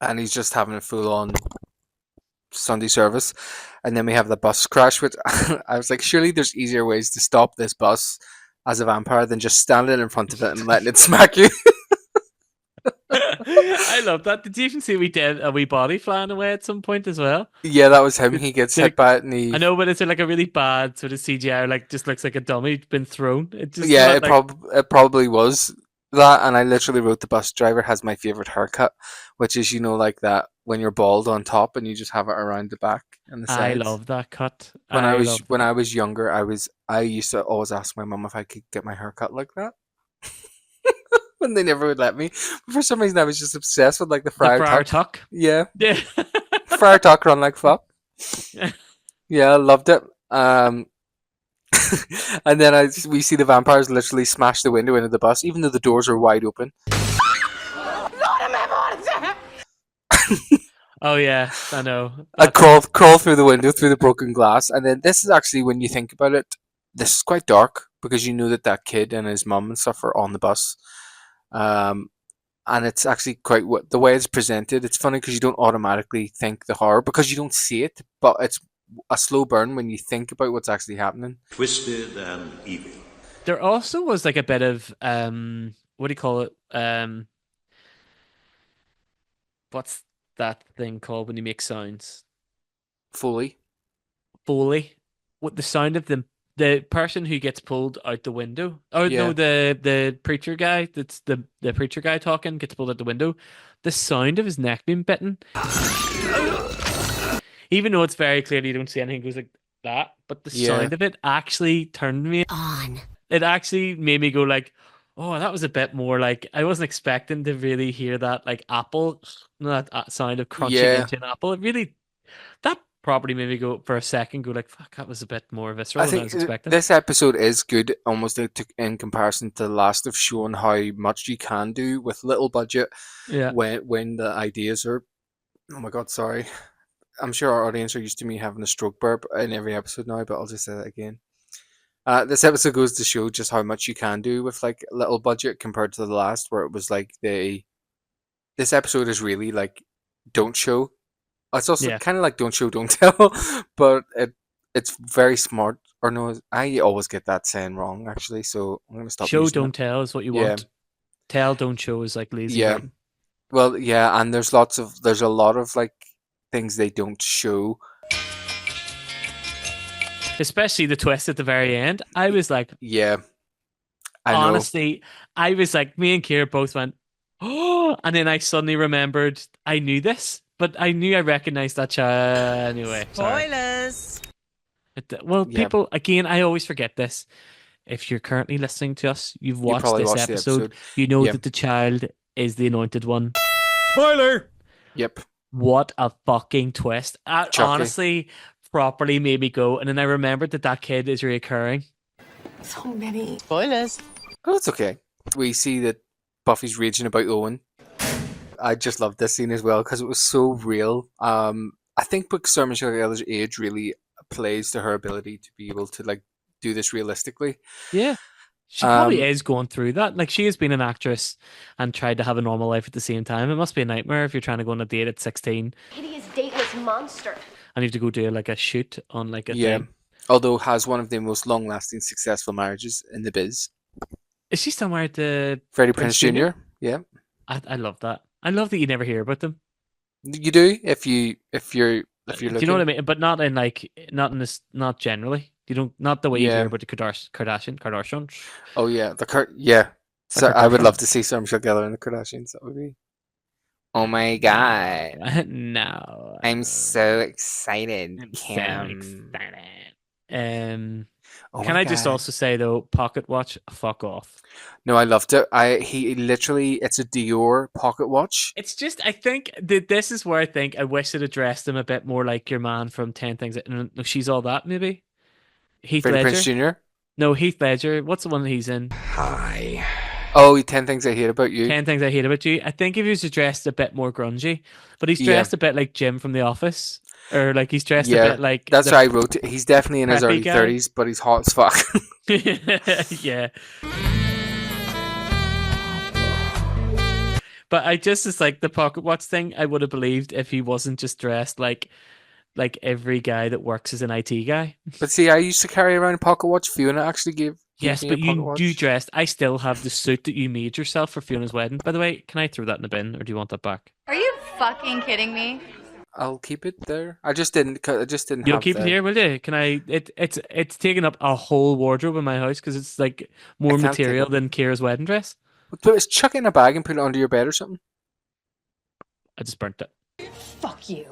and he's just having a full-on Sunday service, and then we have the bus crash. Which I was like, surely there's easier ways to stop this bus as a vampire than just standing in front of it and letting it smack you. I love that. Did you even see we did a wee body flying away at some point as well? Yeah, that was him. He gets Did hit it- by it, and he. I know, but it's like a really bad sort of CGI, like just looks like a dummy been thrown. It just Yeah, not like it probably was that, and I literally wrote the bus driver has my favorite haircut, which is like that when you're bald on top and you just have it around the back and the I sides. love that cut. When I love when that. I was younger, I used to always ask my mum if I could get my hair cut like that. When they never would let me. But for some reason I was just obsessed with like the The friar Friar tuck. Tuck. Yeah. Yeah. Friar tuck run like fuck. Yeah, I loved it. And then we see the vampires literally smash the window into the bus, even though the doors are wide open. Oh yeah, I know. I That's crawl through the window through the broken glass, and then this is actually when you think about it, this is quite dark because you know that that kid and his mum and stuff are on the bus, and it's actually quite the way it's presented. It's funny because you don't automatically think the horror because you don't see it, but it's a slow burn when you think about what's actually happening. Twisted and evil. there also was like a bit of what do you call it? What's that thing called when you make sounds? Foley. Foley. What the sound of the person who gets pulled out the window. Oh Yeah. no, the preacher guy, that's the preacher guy talking, gets pulled out the window. The sound of his neck being bitten. Even though it's very clearly you don't see anything, it goes like that, but the Yeah. sound of it actually turned me On. It actually made me go like, oh, that was a bit more like I wasn't expecting to really hear that like apple, that sound of crunching Yeah. into an apple. It really that property made me go for a second, go like, fuck, that was a bit more visceral I than I think was expecting. this episode is good, almost in comparison to the last, of showing how much you can do with little budget. Yeah. When the ideas are, oh my god, sorry. I'm sure our audience are used to me having a stroke burp in every episode now, but I'll just say that again. This episode goes to show just how much you can do with like little budget compared to the last, where it was like this episode is really like don't show. It's also Yeah. kind of like don't show, don't tell, but it's very smart. Or no, I always get that saying wrong actually, so I'm gonna stop. Show, using don't it. tell is what you Yeah. want. Tell, don't show is like lazy Yeah. writing. Well, yeah, and there's a lot of like things they don't show. Especially the twist at the very end. I was like, Yeah, I know. honestly, I was like, me and Kira both went, oh, and then I suddenly remembered I knew this, but I knew I recognized that child anyway. Sorry. Spoilers. Well, Yeah. people, again, I always forget this. If you're currently listening to us, you've watched probably this watched the episode, episode. you know Yeah. that the child is the anointed one. Spoiler! Yep. What a fucking twist. Chucky. Honestly, properly made me go. And then I remembered that kid is reoccurring. So many. Spoilers. Oh, it's okay. We see that Buffy's raging about Owen. I just loved this scene as well because it was so real. I think because Sarah Michelle Gellar's age really plays to her ability to be able to like do this realistically. Yeah. She probably Um, is going through that. Like, she has been an actress and tried to have a normal life at the same time. It must be a nightmare if you're trying to go on a date at 16 Hideous, dateless monster. and you have to go do like a shoot on like a Yeah. thing. Although has one of the most long-lasting successful marriages in the biz. Is she still married to Freddie Prinze Jr. Yeah. I love that. I love that you never hear about them. You do if you're Do looking. you know what I mean? But not in like not generally. You don't not the way you Yeah. hear about the Kardashians. Oh yeah, yeah. The So I would Kardashians. love to see Sarah Michelle Gellar and the Kardashians. That would be. Oh my god! No. I'm so excited, I'm so Kim. excited. Oh Can my I just God. also say though, Pocket Watch, fuck off. No, I loved it. He literally, it's a Dior pocket watch. It's just, I think that this is where I think I wish it addressed him a bit more like your man from 10 Things. No, She's All That, maybe? Heath Freddie Ledger? Prinze Jr. No, Heath Ledger. What's the one that he's in? Oh, 10 Things I Hate About You. 10 Things I Hate About You. I think if he was dressed a bit more grungy, but he's Yeah. dressed a bit like Jim from The Office. Or like he's dressed a Yeah, bit like that's the what I wrote. He's definitely in his preppy early guy. 30s, but he's hot as fuck. Yeah. But I just, it's like the pocket watch thing, I would have believed if he wasn't just dressed like every guy that works as an IT guy. But see, I used to carry around a pocket watch. Fiona actually gave Yes, me but a pocket you watch. dressed. I still have the suit that you made yourself for Fiona's wedding. By the way, can I throw that in the bin or do you want that back? Are you fucking kidding me? I'll keep it there. I just didn't. You'll have keep it the- here, will you? Can I? It's taken up a whole wardrobe in my house because it's like more can't take material it. than Kira's wedding dress. But it's chuck it in a bag and put it under your bed or something. I just burnt it. Fuck you.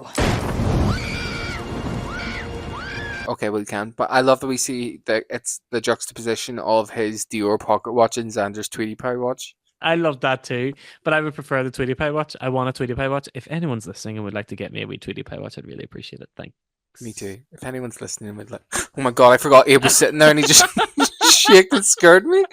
Okay, well, you can. But I love that we see that it's the juxtaposition of his Dior pocket watch and Xander's Tweety Pie watch. I love that too, but I would prefer the Tweety Pie watch. I want a Tweety Pie watch. If anyone's listening and would like to get me a wee Tweety Pie watch, I'd really appreciate it. Thanks. Me too. If anyone's listening, would like, oh my god, I forgot Abe was sitting there and he just shaked and scared me.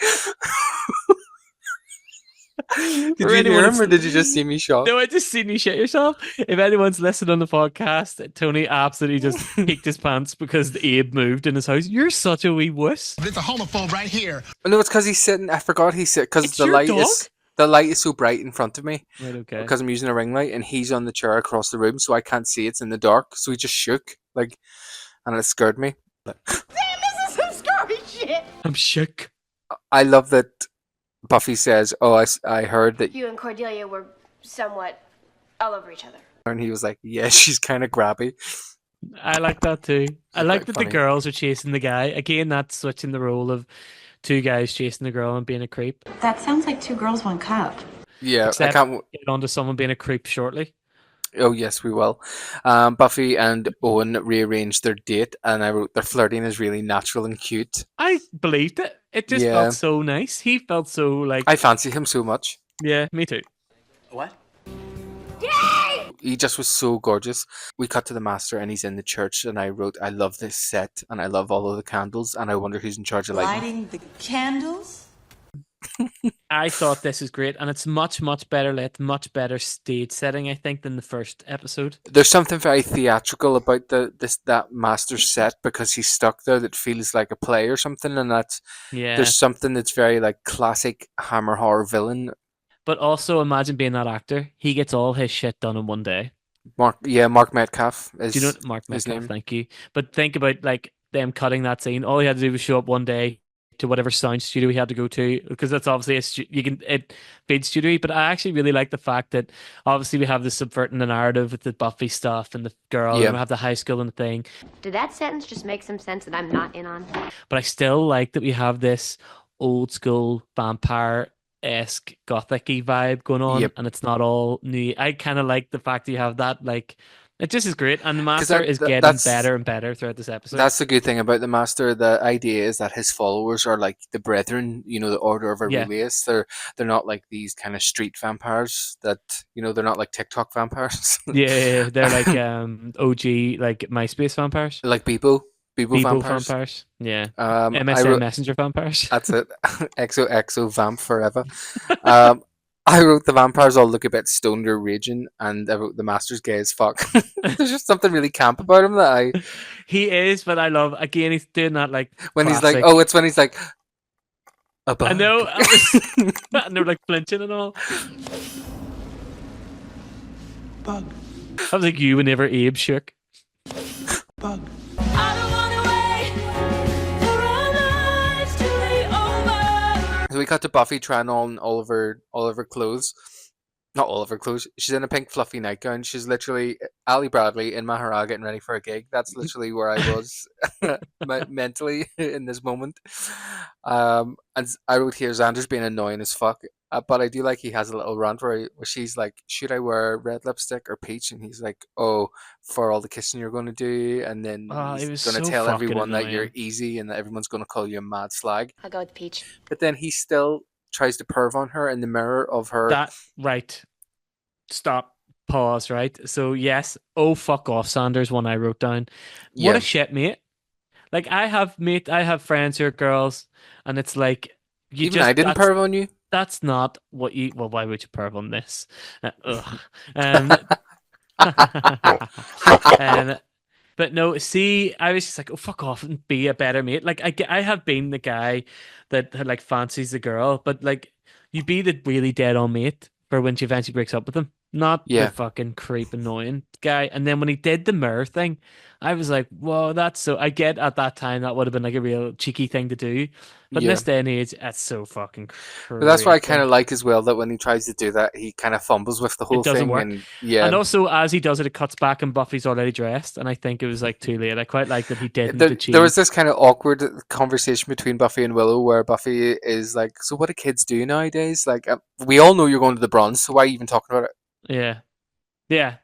Did you hear him or did you just see me shock? No, I just seen you shit yourself. If anyone's listening on the podcast, Tony absolutely just peaked his pants because Abe moved in his house. You're such a wee wuss. There's a homophobe right here. No, it's because he's sitting. I forgot he's sitting because the light is so bright in front of me. Right, okay. Because I'm using a ring light and he's on the chair across the room, so I can't see. It's in the dark, so he just shook and it scared me. Damn, this is some scary shit. I'm shook. I love that Buffy says, "Oh, I heard that," You and Cordelia were somewhat all over each other. and he was like, "Yeah, she's kind of grabby." I like that too. I like that funny. the girls are chasing the guy. Again, that's switching the role of two guys chasing the girl and being a creep. That sounds like 2 girls, 1 cup. Yeah, Except I can't. get onto someone being a creep shortly. Oh yes, we will. Buffy and Owen rearranged their date, and I wrote their flirting is really natural and cute. I believed it. It just Yeah. felt so nice. He felt so like. I fancy him so much. Yeah, me too. What? He just was so gorgeous. We cut to the master, and he's in the church, and I wrote, "I love this set, and I love all of the candles, and I wonder who's in charge of lighting." Lighting the candles? I thought this is great, and it's much, much better lit, much better stage setting, I think, than the first episode. There's something very theatrical about that master set because he's stuck there that feels like a play or something, and Yeah. there's something that's very like classic Hammer horror villain. But also imagine being that actor. He gets all his shit done in one day. Mark Metcalf is Do you know Mark his Metcalf? name. Thank you. But think about like them cutting that scene. All he had to do was show up one day to whatever sound studio he had to go to, because that's obviously it feeds studio. But I actually really like the fact that obviously we have the subverting the narrative with the Buffy stuff and the girl, Yeah. and we have the high school and the thing. Did that sentence just make some sense that I'm not in on? But I still like that we have this old school vampire-esque gothic-y vibe going on, Yep. and it's not all new. I kind of like the fact that you have that, like, it just is great, and the Master that- is that- getting that's- better and better throughout this episode. That's the good thing about the Master. The idea is that his followers are like the Brethren, the Order of Yeah. Aurelius. They're not like these kind of street vampires that they're not like TikTok vampires. Yeah, they're like OG, like MySpace vampires. Like Bebo Bebo vampires. Yeah. I MSN wrote- Messenger vampires. That's it. XOXO vamp forever. I wrote the vampires all look a bit stoned or raging, and I wrote the Master's gay as fuck. There's just something really camp about him that He is, but I love, again, he's doing that like when he's classic- like, it's when he's like, a I bug. know, and they're like flinching and all. Bug. I was like you whenever Abe shook. Bug. So we cut to Buffy trying on all of her clothes. Not all of her clothes. She's in a pink fluffy nightgown. She's literally Ali Bradley in Mahara getting ready for a gig. That's literally where I was mentally in this moment. And I wrote here, Xander's being annoying as fuck. But I do like he has a little rant where she's like, should I wear red lipstick or peach? And he's like, oh, for all the kissing you're going to do. And then Oh, it he's was going to so tell fucking everyone that you're annoying. easy and that everyone's going to call you a mad slag. I'll go with peach. But then he still tries to perv on her in the mirror of her. That right. Stop. Pause. Right. So yes. Oh fuck off, Sanders. One I wrote down. What Yeah. a shit, mate. Like I have friends who are girls, and it's like you Even just I didn't that's- perv on you. That's not what you. Well, why would you perv on this? Ugh. But no, see, I was just like, oh, fuck off and be a better mate. Like, I have been the guy that like fancies the girl, but like, you be the really dead on mate for when she eventually breaks up with him, not Yeah. the fucking creep annoying guy. And then when he did the mirror thing, I was like, whoa, that's so. I get at that time that would have been like a real cheeky thing to do, but in Yeah. this day and age, that's so fucking. But that's what I crazy. kind of like as well. That when he tries to do that, he kind of fumbles with the whole It doesn't thing. work. And yeah, And also, as he does it, it cuts back and Buffy's already dressed. And I think it was like too late. I quite like that he didn't achieve. there was this kind of awkward conversation between Buffy and Willow where Buffy is like, "So what do kids do nowadays? Like, we all know you're going to the Bronze, so why are you even talking about it?" Yeah. Yeah.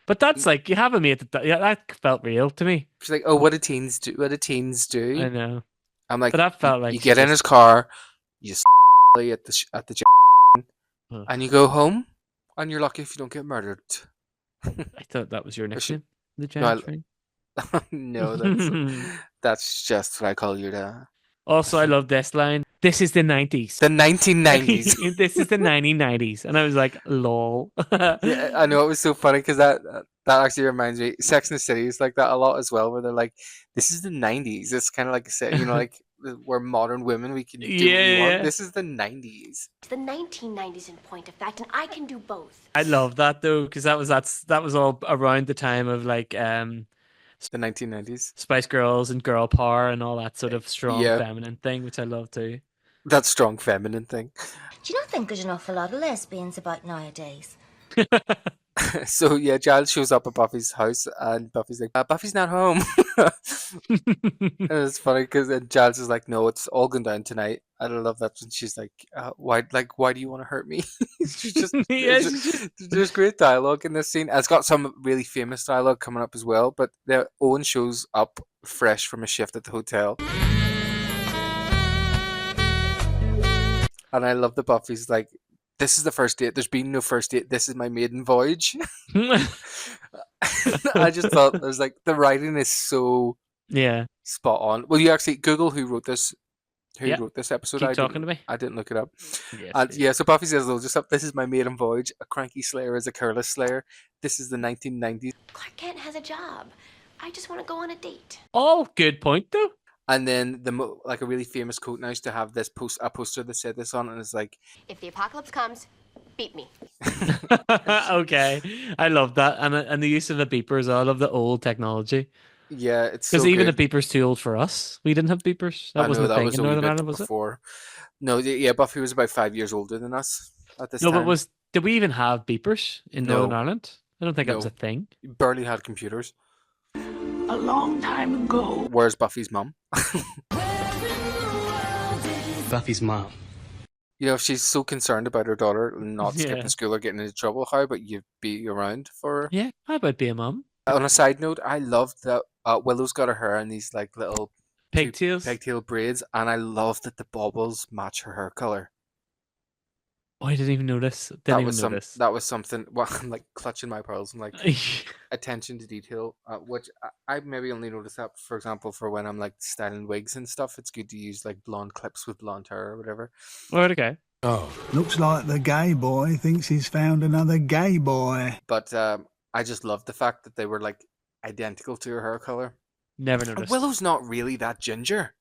But that's like you have a mate that felt real to me. She's like, "Oh, what do teens do? What do teens do?" I know. I'm like, But that felt you like she get in just his car, you at the gym, and you go home, and you're lucky if you don't get murdered. I thought that was your Or she, nickname, the no, giant train. no, that's just what I call you. Also, I love this line. This is the 90s. The 1990s. This is the 1990s. And I was like, lol. Yeah, I know, it was so funny because that actually reminds me. Sex and the City is like that a lot as well, where they're like, "This is the 90s." It's kind of like like we're modern women. We can do what we want. Yeah. This is the 90s. The 1990s in point of fact, and I can do both. I love that though, because that was all around the time of like The 1990s. Spice Girls and girl power and all that sort of strong Yeah, feminine thing, which I love too. that strong feminine thing. Do you not think there's an awful lot of lesbians about nowadays? So yeah, Giles shows up at Buffy's house, and Buffy's like, "Buffy's not home." And it's funny because Giles is like, "No, it's all going down tonight." And I love that when she's like, "Why? Like, why do you want to hurt me?" She's just, Yeah, there's great dialogue in this scene. It's got some really famous dialogue coming up as well. But Owen shows up fresh from a shift at the hotel, and I love that Buffy's like, "This is the first date. There's been no first date. This is my maiden voyage." I just thought there's like the writing is so Yeah. spot on. Well, you actually Google who wrote this. Who Yeah. wrote this episode? Keep talking to me. I didn't look it up. Yes, And please. yeah, so Buffy says, "Just up. This is my maiden voyage. A cranky slayer is a careless slayer. This is the 1990s." Clark Kent has a job. I just want to go on a date. All good point though. And then like a really famous quote now is to have this a poster that said this on, and it's like, If the apocalypse comes, beat me. Okay. I love that. And the use of the beepers. I love the old technology. yeah, it's Because so even good. the beeper's too old for us. We didn't have beepers. That I wasn't know a that thing was in a wee Northern bit Ireland, was it? before. No, yeah, Buffy was about 5 years older than us at this No, time. but did we even have beepers in Northern No. Ireland? I don't think that was No. a thing. Barely had computers. A long time ago. Where's Buffy's mum? Buffy's mom. You know, if she's so concerned about her daughter not Yeah. skipping school or getting into trouble, how about you be around for her? Yeah, how about being a mum? On a side note, I love that Willow's got her hair in these like little Pigtails? pigtail braids, and I love that the baubles match her hair color. Oh, I didn't even notice. That was something. Well, I'm like clutching my pearls and like Notice. attention to detail, which I maybe only notice that, for example, for when I'm like styling wigs and stuff. It's good to use like blonde clips with blonde hair or whatever. Right, okay. Oh, looks like the gay boy thinks he's found another gay boy. But I just love the fact that they were like identical to her hair color. Never And noticed. Willow's not really that ginger.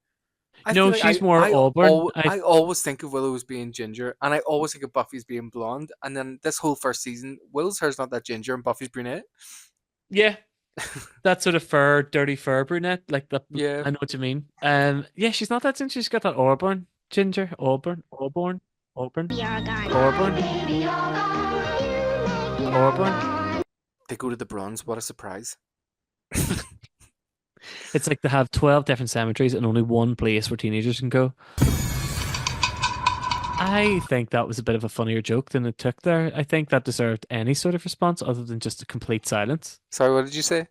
I No, feel like she's more auburn. I always think of Willow as being ginger, and I always think of Buffy as being blonde. And then this whole first season, Willow's hair's not that ginger, and Buffy's brunette. Yeah. That sort of fur, dirty fur brunette. Like the Yeah. I know what you mean. Yeah, she's not that ginger. She's got that auburn ginger. Auburn. Auburn. Auburn. Auburn. They go to the bronze. What a surprise! It's like they have 12 different cemeteries and only one place where teenagers can go. I think that was a bit of a funnier joke than it took there. I think that deserved any sort of response other than just a complete silence. Sorry, what did you say?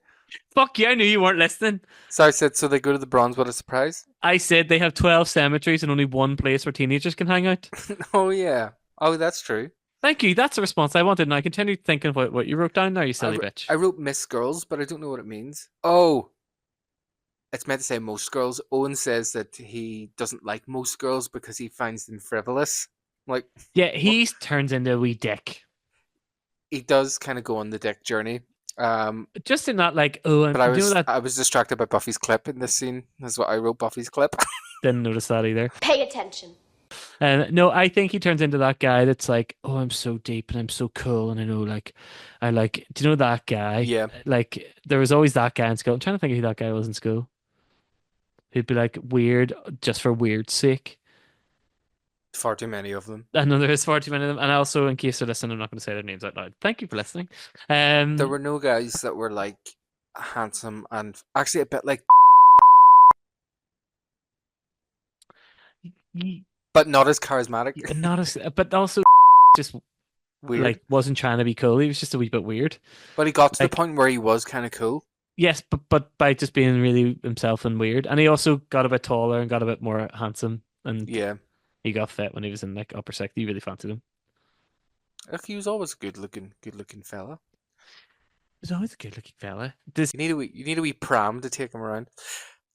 Fuck you, I knew you weren't listening. So I said, so they go to the bronze. What a surprise! I said they have 12 cemeteries and only one place where teenagers can hang out. Oh yeah. Oh, that's true. Thank you. That's a response I wanted, and I continued thinking about what you wrote down there, you silly bitch. I wrote Miss Girls, but I don't know what it means. Oh, it's meant to say most girls. Owen says that he doesn't like most girls because he finds them frivolous. Like, yeah, he turns into a wee dick. He does kind of go on the dick journey. Just in that, like, oh, but I was distracted by Buffy's clip in this scene. That's what I wrote. Buffy's clip. Didn't notice that either. Pay attention. No, I think he turns into that guy that's like, oh, I'm so deep and I'm so cool, and I know, like, do you know that guy? Yeah. Like, there was always that guy in school. I'm trying to think of who that guy was in school. Who'd be like weird just for weird's sake. Far too many of them. I know there is far too many of them, and also, in case they're listening, I'm not going to say their names out loud. Thank you for listening. There were no guys that were like handsome and actually a bit like, but not as charismatic. But also just weird. like wasn't trying to be cool. He was just a wee bit weird. But he got to Like, the point where he was kind of cool. yes, but by just being really himself and weird. And he also got a bit taller and got a bit more handsome. And Yeah. he got fit when he was in like upper sec. You really fancied him. Look, he was always a good looking fella. He's always a good looking fella. You need a wee pram to take him around.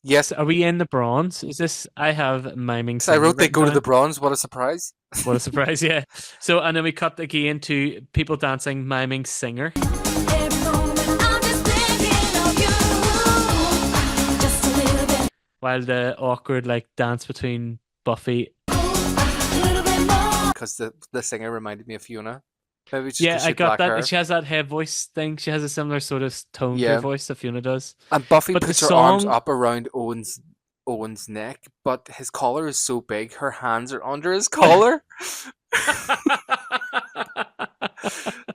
Yes. Are we in the bronze? Is this? I have miming. So I wrote they written go to down. the bronze. What a surprise! What a surprise! Yeah. So and then we cut again to people dancing, miming singer. While the awkward like dance between Buffy. Because the singer reminded me of Fiona. Maybe it's just 'cause Yeah, she I had got black that. hair. She has that head voice thing. She has a similar sort of tone to Yeah. her voice that Fiona does. And Buffy But the puts her arms song- up around Owen's neck, but his collar is so big, her hands are under his collar.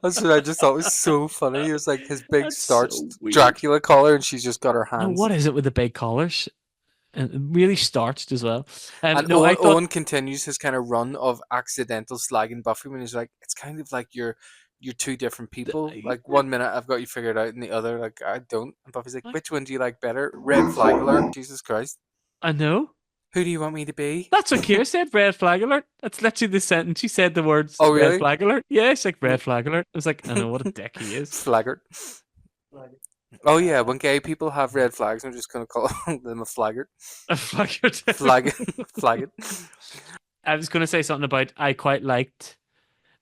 That's what I just thought was so funny. It was like his big That's starched so weird. Dracula collar, and she's just got her No, hands. what is it with the big collars? And really starched as well. And No, Owen, I thought Owen continues his kind of run of accidental slagging Buffy when he's like, it's kind of like you're two different people. Like 1 minute I've got you figured out, and the other like I don't. And Buffy's like, which one do you like better? Red flag alert! Jesus Christ! I know. Who do you want me to be? That's what Keir said. Red flag alert. That's literally the sentence. She said the words. Oh, really? Red flag alert. Yeah, it's like red flag alert. I was like, I know what a dick he is. Flaggart. Oh yeah, when gay people have red flags, I'm just gonna call them a flaggart. A flaggart. Flaggart. I was going to say something about I quite liked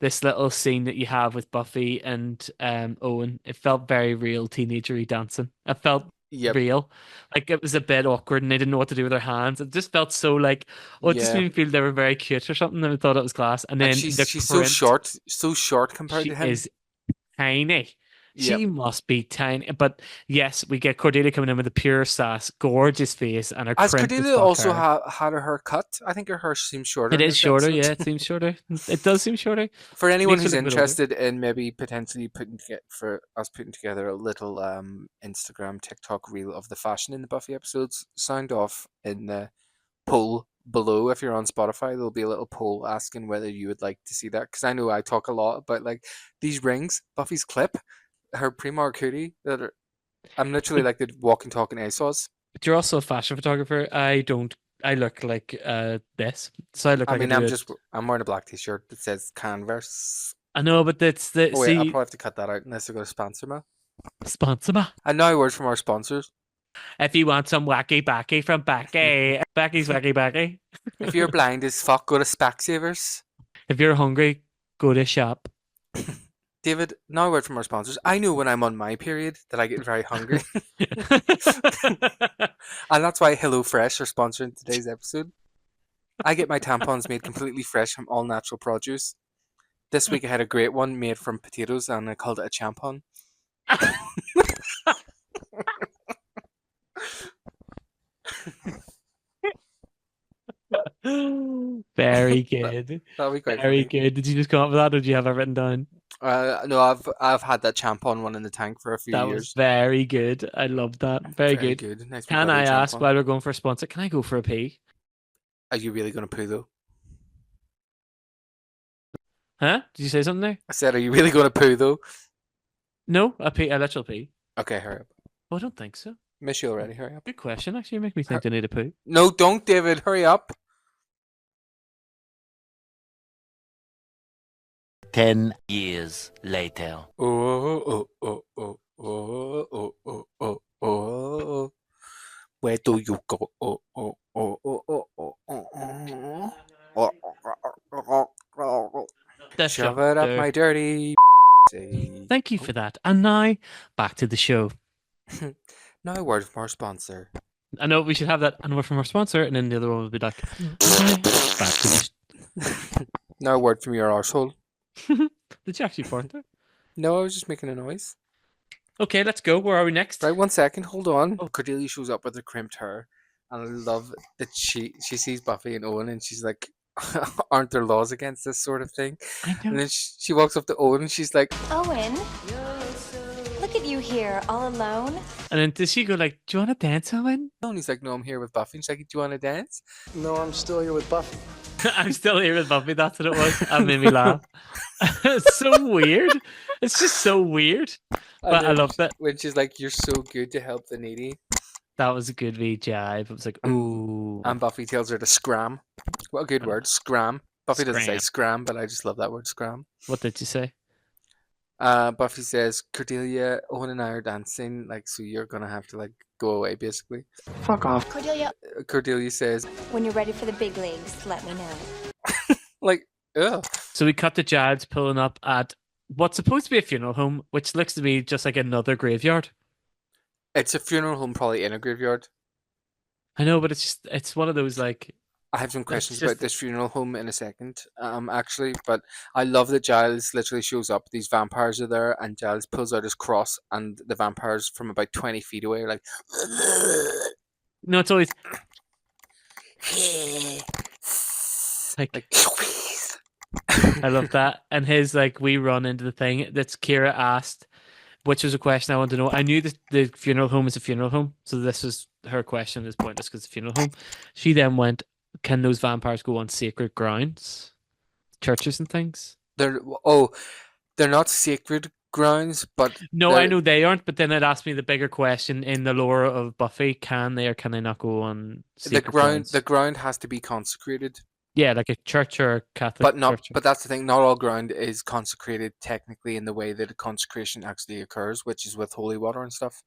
this little scene that you have with Buffy and Owen. It felt very real, teenagery dancing. It felt Yep. real. Like it was a bit awkward and they didn't know what to do with their hands. It just felt so like, it just Yeah. made me feel they were very cute or something. And I thought it was class. And then And she's the so print, short compared she to him. is tiny. She Yep. must be tiny. But yes, we get Cordelia coming in with a pure sass, gorgeous face, and her As print is Cordelia fuck also her. had her hair cut. I think her hair seems shorter. It in is this shorter, episode. yeah. It seems shorter. It does seem shorter. For anyone Makes who's her look a bit older. interested in maybe potentially putting together a little Instagram TikTok reel of the fashion in the Buffy episodes, sound off in the poll below. If you're on Spotify, there'll be a little poll asking whether you would like to see that, because I know I talk a lot about like these rings, Buffy's clip, her Primark hoodie that are, I'm literally like the walking talking ASOS. But you're also a fashion photographer. I don't. I look like this, so I look I like mean, I do I'm wearing a black t-shirt that says Canvas. I know, but that's the Oh wait, I'll see probably have to cut that out unless they're going to sponsor me. sponsor me. And now a word from our sponsors. If you want some wacky backy from Becky, Becky's wacky backy. If you're blind as fuck, go to Specsavers. If you're hungry, go to shop. David, now a word from our sponsors. I know when I'm on my period that I get very hungry. And that's why HelloFresh are sponsoring today's episode. I get my tampons made completely fresh from all natural produce. This week I had a great one made from potatoes and I called it a champon. Very good. That'll be quite Very funny. good. Did you just come up with that, or did you have it written down? No, I've had that champon one in the tank for a few That years. was very good. I love that. Very Very good. good. Nice Can big I body ask, champon. while we're going for a sponsor, can I go for a pee? Are you really going to poo though? Huh? Did you say something there? I said, are you really going to poo though? No, a pee. A literal pee. Okay, hurry up. Oh, I don't think so. Miss you already. Hurry up. Good question. Actually, you make me think I need a poo. No, don't, David. Hurry up. 10 years later. Oh. Where do you go? Shove it up my dirty. Thank you for that. And now, back to the show. Now a word from our sponsor. I know we should have that and word from our sponsor, and then the other one would be like, back to the Now a word from your arsehole. Did you actually fart there? No, I was just making a noise. Okay, let's go. Where are we next? Right, 1 second. Hold on. Cordelia shows up with her crimped hair, and I love that she sees Buffy and Owen, and she's like, "Aren't there laws against this sort of thing?" I know. And then she walks up to Owen, and she's like, Owen, look at you here, all alone. And then does she go like, "Do you want to dance, Owen?" "No," and he's like, "No, I'm here with Buffy." And she's like, "Do you want to dance?" No, I'm still here with Buffy. I'm still here with Buffy. That's what it was. That made me laugh. It's so weird. It's just so weird. But I loved it. When she's like, "You're so good to help the needy," That was a good wee jive. It was like, ooh, and Buffy tells her to scram. What a good word, scram. Buffy doesn't say Scram. scram, but I just love that word, scram. What did you say? Buffy says, "Cordelia, Owen and I are dancing, like, so you're gonna have to like go away, basically." Fuck off. Cordelia, Cordelia says, when you're ready for the big leagues, let me know. like, ugh. So we cut to Jads pulling up at what's supposed to be a funeral home, which looks to me just like another graveyard. It's a funeral home, probably in a graveyard. I know, but it's one of those like I have some questions just- about this funeral home in a second, actually, but I love that Giles literally shows up. These vampires are there, and Giles pulls out his cross, and the vampires from about 20 feet away are like, no, it's always like I love that. And his like we run into the thing that's Kira asked, which was a question I wanted to know. I knew that the funeral home is a funeral home, so this was her question is pointless because it's a funeral home. She then went, can those vampires go on sacred grounds? Churches and things? they're not sacred grounds, but No, I know they aren't, but then it asked me the bigger question in the lore of Buffy, can they or can they not go on sacred grounds? the ground has to be consecrated. Yeah, like a church or a Catholic But not. church. But that's the thing. Not all ground is consecrated technically in the way that a consecration actually occurs, which is with holy water and stuff.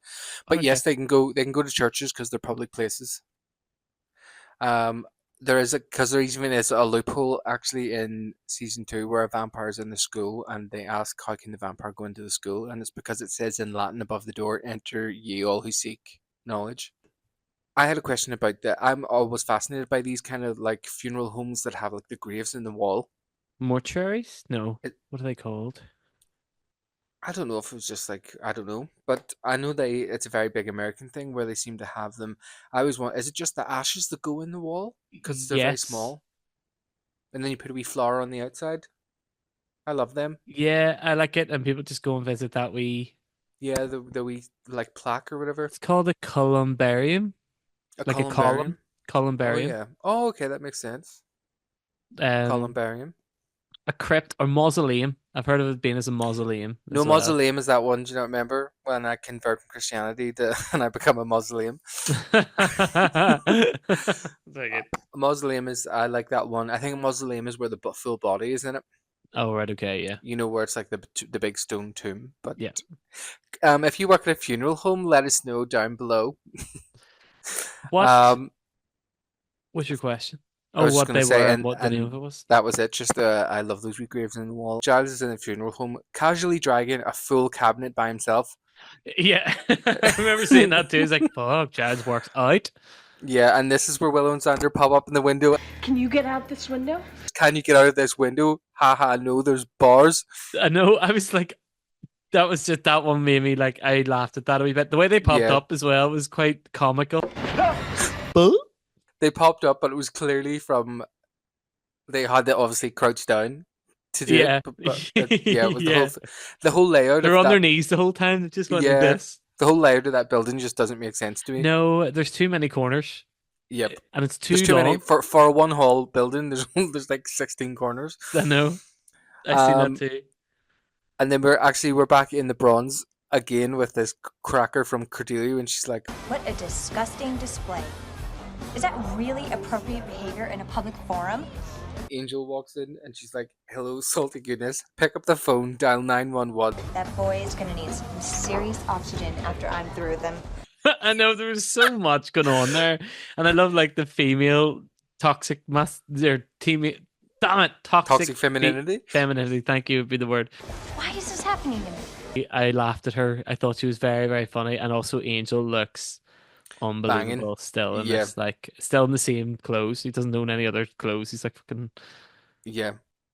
But yes, they can go. They can go to churches because they're public places. There is because there even is a loophole actually in season 2 where a vampire is in the school and they ask how can the vampire go into the school, and it's because it says in Latin above the door, "Enter ye all who seek knowledge." I had a question about that. I'm always fascinated by these kind of like funeral homes that have like the graves in the wall. Mortuaries? No. What are they called? I don't know if it was just like I don't know, but I know it's a very big American thing where they seem to have them. I always want. Is it just the ashes that go in the wall because they're very Yes. small, and then you put a wee flower on the outside? I love them. Yeah, I like it, and people just go and visit that wee. Yeah, the wee like plaque or whatever. It's called a columbarium. Like a column. Oh Columbarium. yeah. Oh okay, that makes sense. Columbarium. A crypt or mausoleum. I've heard of it being as a mausoleum. No, as well. mausoleum is that one. Do you not remember when I convert from Christianity and I become a mausoleum? Very good. A mausoleum is I like that one. I think a mausoleum is where the full body is in it. Oh right, okay, yeah. You know where it's like the big stone tomb. But yeah. If you work at a funeral home, let us know down below. What? What's your question? Oh, what they were and what the name of it was? That was it. Just I love those wee graves in the wall. Giles is in a funeral home, casually dragging a full cabinet by himself. Yeah, I remember seeing that too. It's like, fuck, Giles works out. Yeah, and this is where Willow and Xander pop up in the window. Can you get out this window? Can you get out of this window? Haha, no, there's bars. I know. I was like, that was just that one made me like I laughed at that a wee bit. The way they popped up as well was quite comical. They popped up, but it was clearly from. They had to obviously crouch down to do it. But, it was the whole layout. They're on their knees the whole time. They just went like this. The whole layout of that building just doesn't make sense to me. No, there's too many corners. Yep, and it's too long. Many for a one hall building. There's like 16 corners. I know. I seen that too. And then we're back in the bronze again with this cracker from Cordelia, and she's like, What a disgusting display. Is that really appropriate behavior in a public forum? Angel walks in and she's like, hello, salty goodness. Pick up the phone, dial 911. That boy is going to need some serious oxygen after I'm through with him. I know there was so much going on there. And I love like the female toxic their teammate. Damn it, toxic femininity. Femininity, thank you, would be the word. Why is this happening to me? I laughed at her. I thought she was very, very funny. And also Angel looks unbelievable still in this, like still in the same clothes. He doesn't own any other clothes. He's like fucking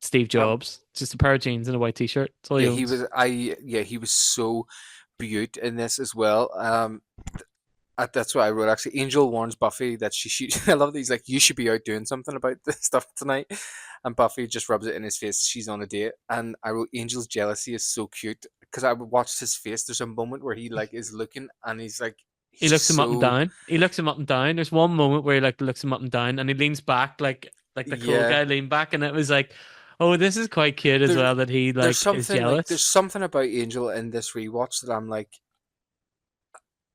Steve Jobs. Just a pair of jeans and a white t-shirt. That's all he owns. He was so beaut in this as well. That's what I wrote actually. Angel warns Buffy that I love that he's like, you should be out doing something about this stuff tonight, and Buffy just rubs it in his face. She's on a date, and I wrote Angel's jealousy is so cute because I watched his face. There's a moment where he like is looking and he's like he looks him up and down. He looks him up and down. There's one moment where he like looks him up and down and he leans back like like the cool Yeah. guy leaned back, and it was like, oh, this is quite cute as There, well that he there's like is something like there's jealous. something about Angel in this rewatch that I'm like,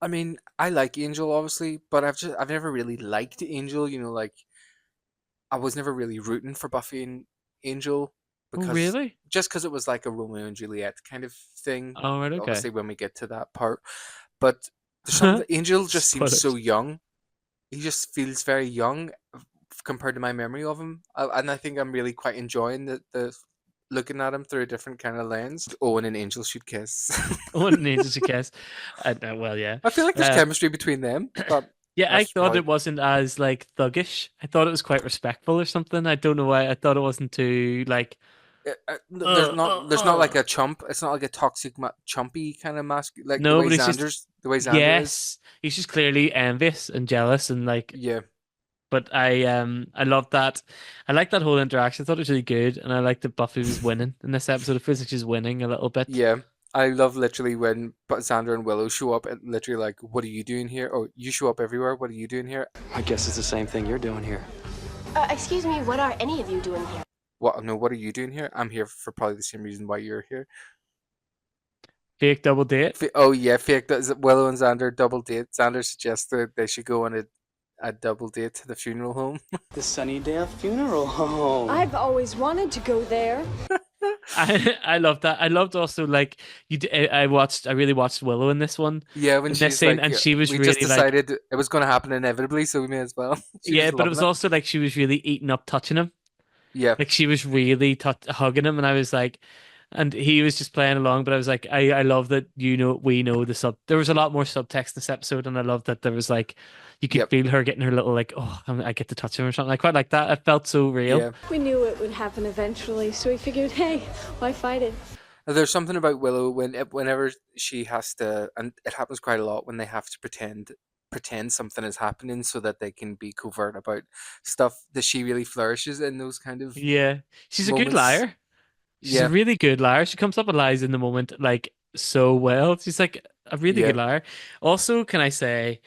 I mean, I like Angel obviously, but I've never really liked Angel. You know, like I was never really rooting for Buffy and Angel Oh, because really? just because it was like a Romeo and Juliet kind of thing. Oh, right, okay. Obviously, when we get to that part, but there's something. Angel just seems so Spoilers. young. He just feels very young compared to my memory of him, and I think I'm really quite enjoying the looking at him through a different kind of lens. Owen and Angel should kiss. One needs to kiss. Well, yeah. I feel like there's Uh, chemistry between them, but yeah, I that's thought probably it wasn't as like thuggish. I thought it was quite respectful or something. I don't know why. I thought it wasn't too like. there's not like a chump. It's not like a toxic chumpy kind of mask like No, but he's just The way Xander is. yes, he's just clearly envious and jealous and like. Yeah, But I love that. I like that whole interaction. I thought it was really good, and I like that Buffy was winning in this episode. It feels like she's winning a little bit. yeah. I love literally when Xander and Willow show up and literally like, what are you doing here? Oh, you show up everywhere. What are you doing here? I guess it's the same thing you're doing here. Excuse me, what are any of you doing here? What? No, what are you doing here? I'm here for probably the same reason why you're here. Fake double date. Oh yeah, fake. Willow and Xander double date. Xander suggested they should go on a double date to the funeral home. The Sunnydale Funeral Home. I've always wanted to go there. I love that. I loved also like I really watched Willow in this one. Yeah, when in she's this scene, like, and yeah, she was we really just decided it was going to happen inevitably, so we may as well. She yeah, was but it loving was also like she was really eating up, touching him. Yeah, Like she was really hugging him, and I was like, and he was just playing along. But I was like, I love that we know the sub. There was a lot more subtext this episode, and I love that there was like, you could Yep. feel her getting her little like, oh, I get to touch him or something. I quite like that. It felt so real. yeah. We knew it would happen eventually, so we figured, hey, why fight it? There's something about Willow whenever she has to, and it happens quite a lot when they have to pretend something is happening so that they can be covert about stuff that she really flourishes in those kind of Yeah, she's a good moments. liar. She's a Yeah, really good liar. She comes up and lies in the moment like so well. She's like a really yeah, good liar. Also, can I say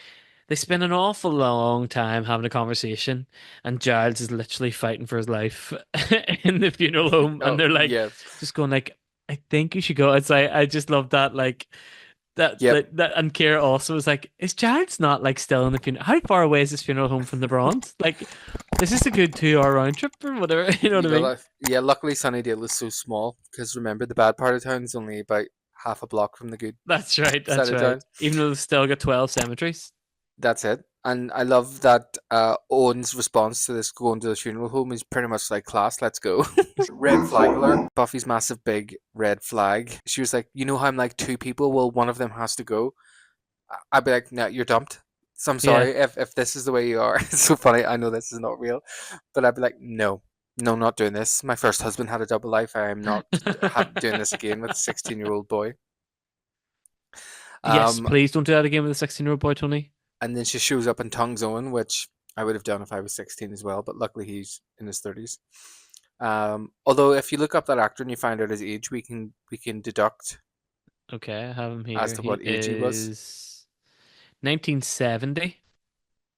they spend an awful long time having a conversation, and Giles is literally fighting for his life in the funeral home, and oh they're like yeah, just going like, I think you should go. It's like I just love that like yep. that and Kira also was like, is Giles not like still in the funeral? How far away is this funeral home from the Bronze? Like, is this a good 2 hour round trip or whatever? You know what I mean? Yeah, luckily Sunnydale is so small because remember the bad part of town is only about half a block from the good That's right. side That's of right. town. Even though they've still got 12 cemeteries. That's it. And I love that Owen's response to this going to the funeral home is pretty much like, class, let's go. Red flag alert. Buffy's massive big red flag. She was like, you know how I'm like two people? Well, one of them has to go. I'd be like, no, you're dumped. So I'm sorry if this is the way you are. It's so funny. I know this is not real. But I'd be like, no, not doing this. My first husband had a double life. I am not doing this again with a 16-year-old boy. Yes, please don't do that again with a 16-year-old boy, Tony. And then she shows up in tongues Owen, which I would have done if I was 16 as well, but luckily he's in his 30s. Although if you look up that actor and you find out his age, we can deduct Okay, I have him here. as to what age he was. Is 1970.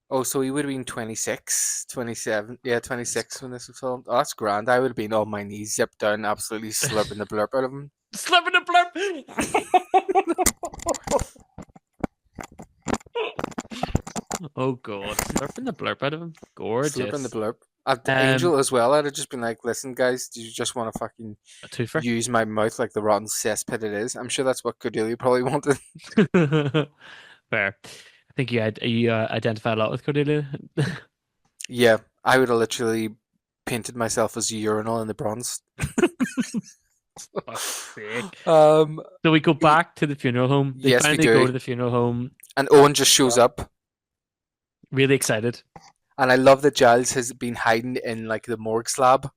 Oh, so he would have been 26, 27. Yeah, 26 when this was filmed. Oh, that's grand. I would have been on my knees, zipped down, absolutely slurping the blurp out of him. Slipping a blurb. Oh god, slurping the blurb out of him. Gorgeous. Slurping the blurp. Angel as well. I'd have just been like, listen, guys, do you just want to fucking use my mouth like the rotten cesspit it is? I'm sure that's what Cordelia probably wanted. Fair. I think you identify a lot with Cordelia. Yeah, I would have literally painted myself as a urinal in the bronze. Fuck's sake. So we go back to the funeral home. They yes, we finally do. go to the funeral home. And Owen just shows up. Really excited. And I love that Giles has been hiding in like the morgue slab.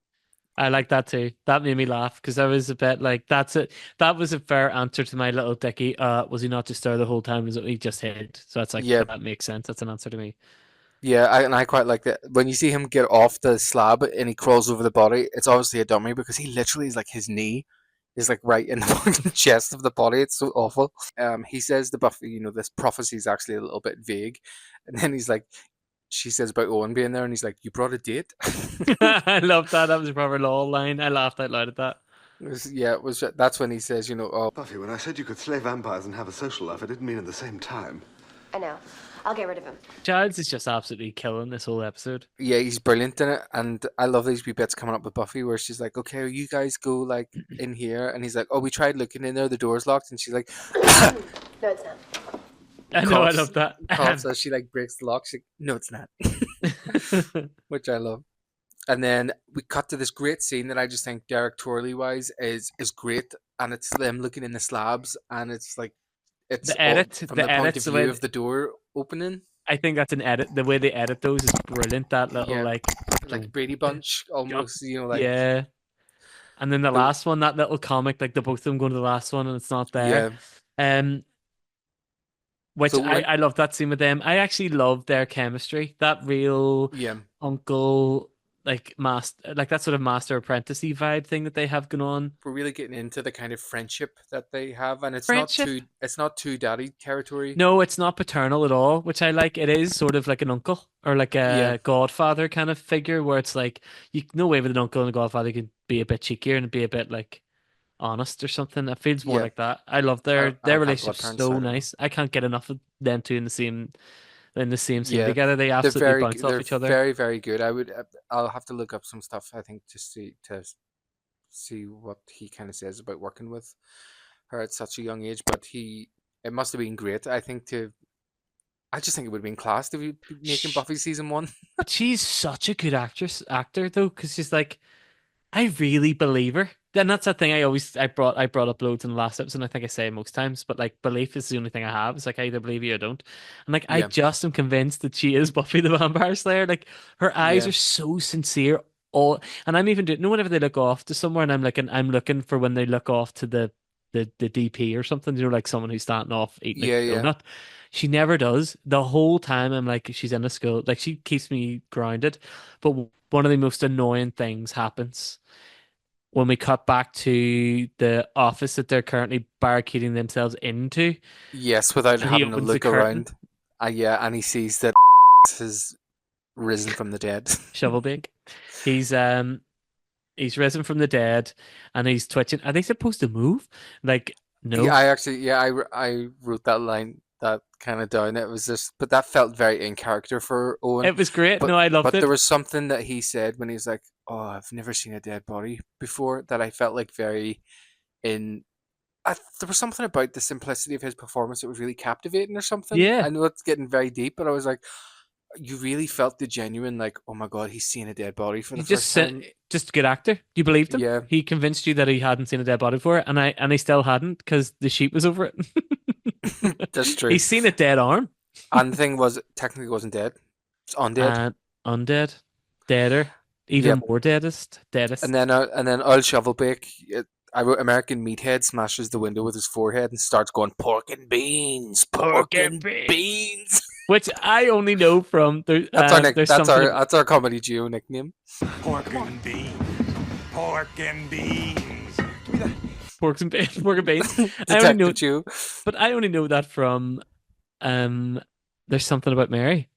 I like that too. That made me laugh because I was a bit like, that's it. That was a fair answer to my little dicky. Was he not just there the whole time? Was he just hid? So that's like, Yeah. that makes sense. That's an answer to me. Yeah, I quite like that. When you see him get off the slab and he crawls over the body, it's obviously a dummy because he literally is like his knee is like right in the fucking chest of the body. It's so awful. He says to Buffy, this prophecy is actually a little bit vague. And then he's like, she says about Owen being there, and he's like, "You brought a date." I love that. That was a proper law line. I laughed out loud at that. It was. That's when he says, "Oh, Buffy, when I said you could slay vampires and have a social life, I didn't mean at the same time." I know. I'll get rid of him. Giles is just absolutely killing this whole episode. yeah, he's brilliant in it." And I love these wee bits coming up with Buffy, where she's like, "Okay, you guys go like in here," and he's like, "Oh, we tried looking in there, the door's locked," and she's like, No, it's not. I know, I coughs, love that. coughs as she like breaks the lock. She's like, "No, it's not," which I love. And then we cut to this great scene that I just think directorially wise is great, and it's them looking in the slabs, and it's like it's The edit, from the the point edits, of the way view of the door opening. I think that's an edit. The way they edit those is brilliant. That little Yeah, like Brady Bunch almost, like yeah. And then the last one, that little comic, like the both of them going to the last one and it's not there. Which So I love that scene with them. I actually love their chemistry. That real uncle like master, like that sort of master apprentice vibe thing that they have going on. We're really getting into the kind of friendship that they have, and it's Friendship? not too daddy territory. No, it's not paternal at all, which I like. It is sort of like an uncle or like a godfather kind of figure where it's like you no way with an uncle and a godfather could be a bit cheekier and be a bit like honest or something. It feels more Yeah. like that. I love their Uncle relationship's parents, so sorry. nice. I can't get enough of them two in the same scene Yeah, together. They they're absolutely bounce off they're each other. very, very good. I'll have to look up some stuff, I think, to see what he kind of says about working with her at such a young age. But it must have been great. I just think it would have been class to be making Buffy season 1. But she's such a good actor though, because she's like, I really believe her. Then that's the thing I brought up loads in the last episode, and I think I say it most times, but like belief is the only thing I have. It's like I either believe you or don't. And like I Yeah. just am convinced that she is Buffy the Vampire Slayer. Like her eyes Yeah. are so sincere. And I'm even doing whenever they look off to somewhere and I'm looking for when they look off to the DP or something, like someone who's starting off eating a Yeah. donut. She never does. The whole time I'm like, she's in a school. Like she keeps me grounded. But one of the most annoying things happens when we cut back to the office that they're currently barricading themselves into. Yes, without And he having to opens the look curtain. around. And he sees that has risen from the dead. Shovelbake. He's risen from the dead and he's twitching. Are they supposed to move? Like, no. Yeah, I wrote that line that kind of down. It was just, but that felt very in character for Owen. It was great. No, I loved But it. there was something that he said when he's like, "Oh, I've never seen a dead body before," that I felt like very in. There was something about the simplicity of his performance that was really captivating or something. Yeah. I know it's getting very deep, but I was like, you really felt the genuine, like, oh my god, he's seen a dead body for the first time. Just a good actor. You believed him. Yeah. He convinced you that he hadn't seen a dead body before, and he still hadn't because the sheet was over it. That's true. He's seen a dead arm. And the thing was, technically wasn't dead. It's undead. Undead, deader, even more deadest. And then Earl Shovelbake, I wrote American Meathead smashes the window with his forehead and starts going pork and beans, pork and beans. Which I only know from that's our comedy duo nickname. Pork and beans. Pork and beans. Pork and beans. Detective Duo. But I only know that from There's Something About Mary.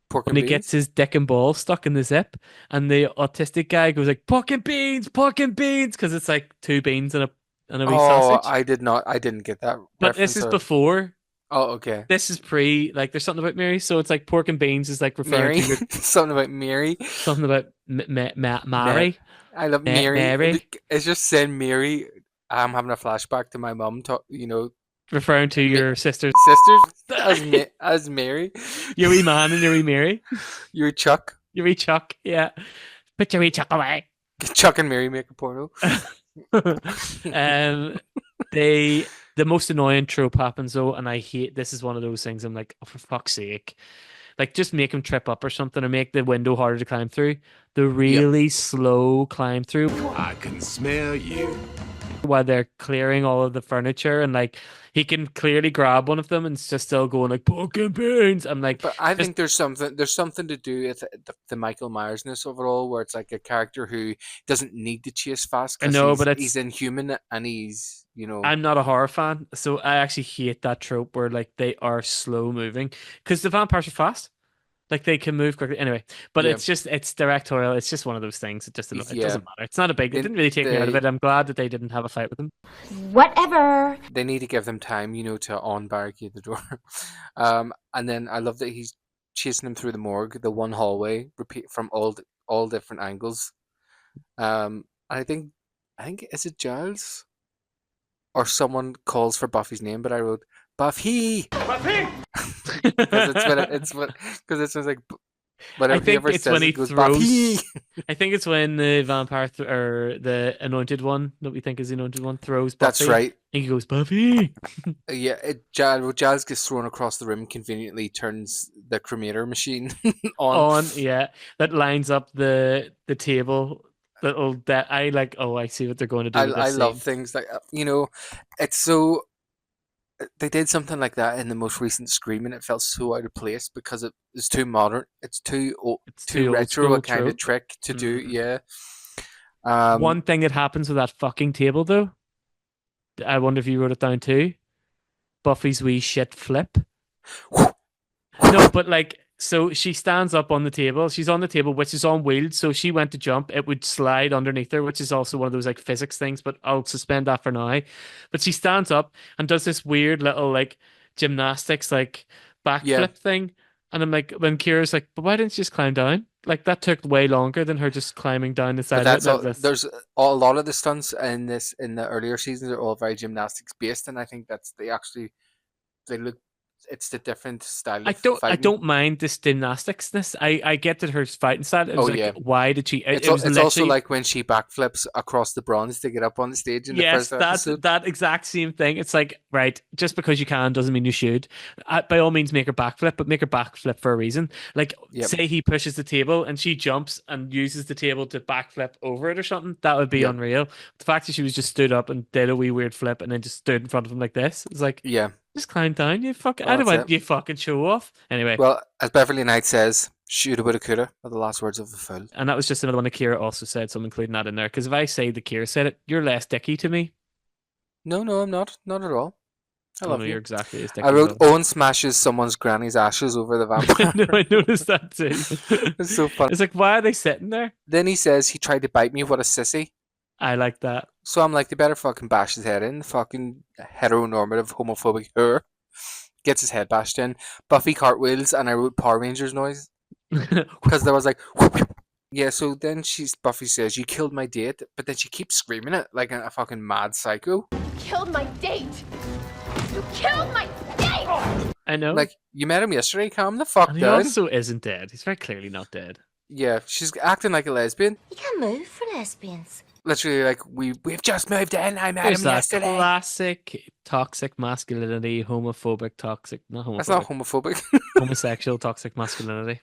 Pork when he gets his dick and ball stuck in the zip, and the autistic guy goes like pork and beans, because it's like two beans and a wee sausage. I didn't get that. But this is before. Oh, okay. This is pre. Like, there's something about Mary, so it's like pork and beans is like referring Mary. to something about Mary. Something about Mary. I love Mary. Mary. It's just saying Mary. I'm having a flashback to my mum. Referring to your sisters as Mary. Your wee man and your wee Mary. Your Chuck. Your wee Chuck, yeah. Put your wee Chuck away. Chuck and Mary make a porno. The most annoying trope happens though, and I hate this is one of those things I'm like, oh, for fuck's sake. Like, just make him trip up or something, or make the window harder to climb through. The really slow climb through. I can smell you. While they're clearing all of the furniture, and like he can clearly grab one of them and it's just still going like pork and beans. I'm like, but I think there's something to do with the Michael Myersness of it all, where it's like a character who doesn't need to chase fast. I know, but he's inhuman and he's I'm not a horror fan, so I actually hate that trope where like they are slow moving because the vampires are fast. Like they can move quickly. Anyway, but Yeah, it's directorial. It's just one of those things. It yeah. doesn't matter. It's not a big. It They didn't really take me out of they it. I'm glad that they didn't have a fight with him. Whatever. they need to give them time, to unbarricade the door. And then I love that he's chasing him through the morgue, the one hallway, repeat from all different angles. I think is it Giles or someone calls for Buffy's name, but I wrote Buffy Buffy! because it's like I whenever he think ever it's when says it, he he goes throws. Buffy. I think it's when the vampire or the anointed one that we think is the anointed one throws That's Buffy. right. And he goes Buffy. Yeah, Giles gets thrown across the room, conveniently turns the cremator machine on. On, yeah, that lines up the table. That I like. Oh, I see what they're going to I do with I this love scene. things like it's so they did something like that in the most recent Scream, and it felt so out of place because it is too modern. It's It's too too old retro a school kind of trope. trick to do. Mm. Yeah. One thing that happens with that fucking table, though, I wonder if you wrote it down too. Buffy's wee shit flip. No, but like, so she stands up on the table. She's on the table, which is on wheels. So she went to jump, it would slide underneath her, which is also one of those like physics things. But I'll suspend that for now. But she stands up and does this weird little like gymnastics, like Yeah, backflip thing. And I'm like, when Kira's like, but why didn't you just climb down? Like that took way longer than her just climbing down the but side of it. that's That, all. that's There's a lot of the stunts in the earlier seasons are all very gymnastics based, and I think that's they look. It's the different style of I fighting. don't mind this gymnasticsness. I get that her fighting style. It Oh was like, yeah, why did she? it's It was it's also literally like when she backflips across the bronze to get up on the stage in the yes, first that episode. that exact same thing. It's like right, just because you can doesn't mean you should. By all means, make her backflip, but make her backflip for a reason. Like, Yep, say he pushes the table and she jumps and uses the table to backflip over it or something. That would be yep, unreal. The fact that she was just stood up and did a wee weird flip and then just stood in front of him like this, it's like yeah. just climb down. You fuck. Well, I don't that's want it. you fucking show off. Anyway. Well, as Beverly Knight says, shoulda, woulda, coulda are the last words of the fool. And that was just another one that Kira also said, so I'm including that in there. Because if I say that Kira said it, you're less dicky to me. No, no, I'm not. Not at all. I Oh no, love you're you. exactly as I dicky as wrote well. Owen smashes someone's granny's ashes over the vampire. No, I noticed that too. It's so funny. It's like, why are they sitting there? Then he says he tried to bite me. What a sissy. I like that. So I'm like, they better fucking bash his head in. Fucking heteronormative, homophobic her. Gets his head bashed in. Buffy cartwheels, and I wrote Power Rangers noise. Because there was like, yeah, so then Buffy says, you killed my date, but then she keeps screaming it like a fucking mad psycho. Killed my date. You killed my date. I know. Like, you met him yesterday, calm the fuck And he down. also isn't dead. He's very clearly not dead. Yeah, she's acting like a lesbian. You can move for lesbians. Literally, like, we've just moved in, I met There's him that yesterday. classic toxic masculinity, homophobic toxic, not homophobic. That's not homophobic. Homosexual toxic masculinity.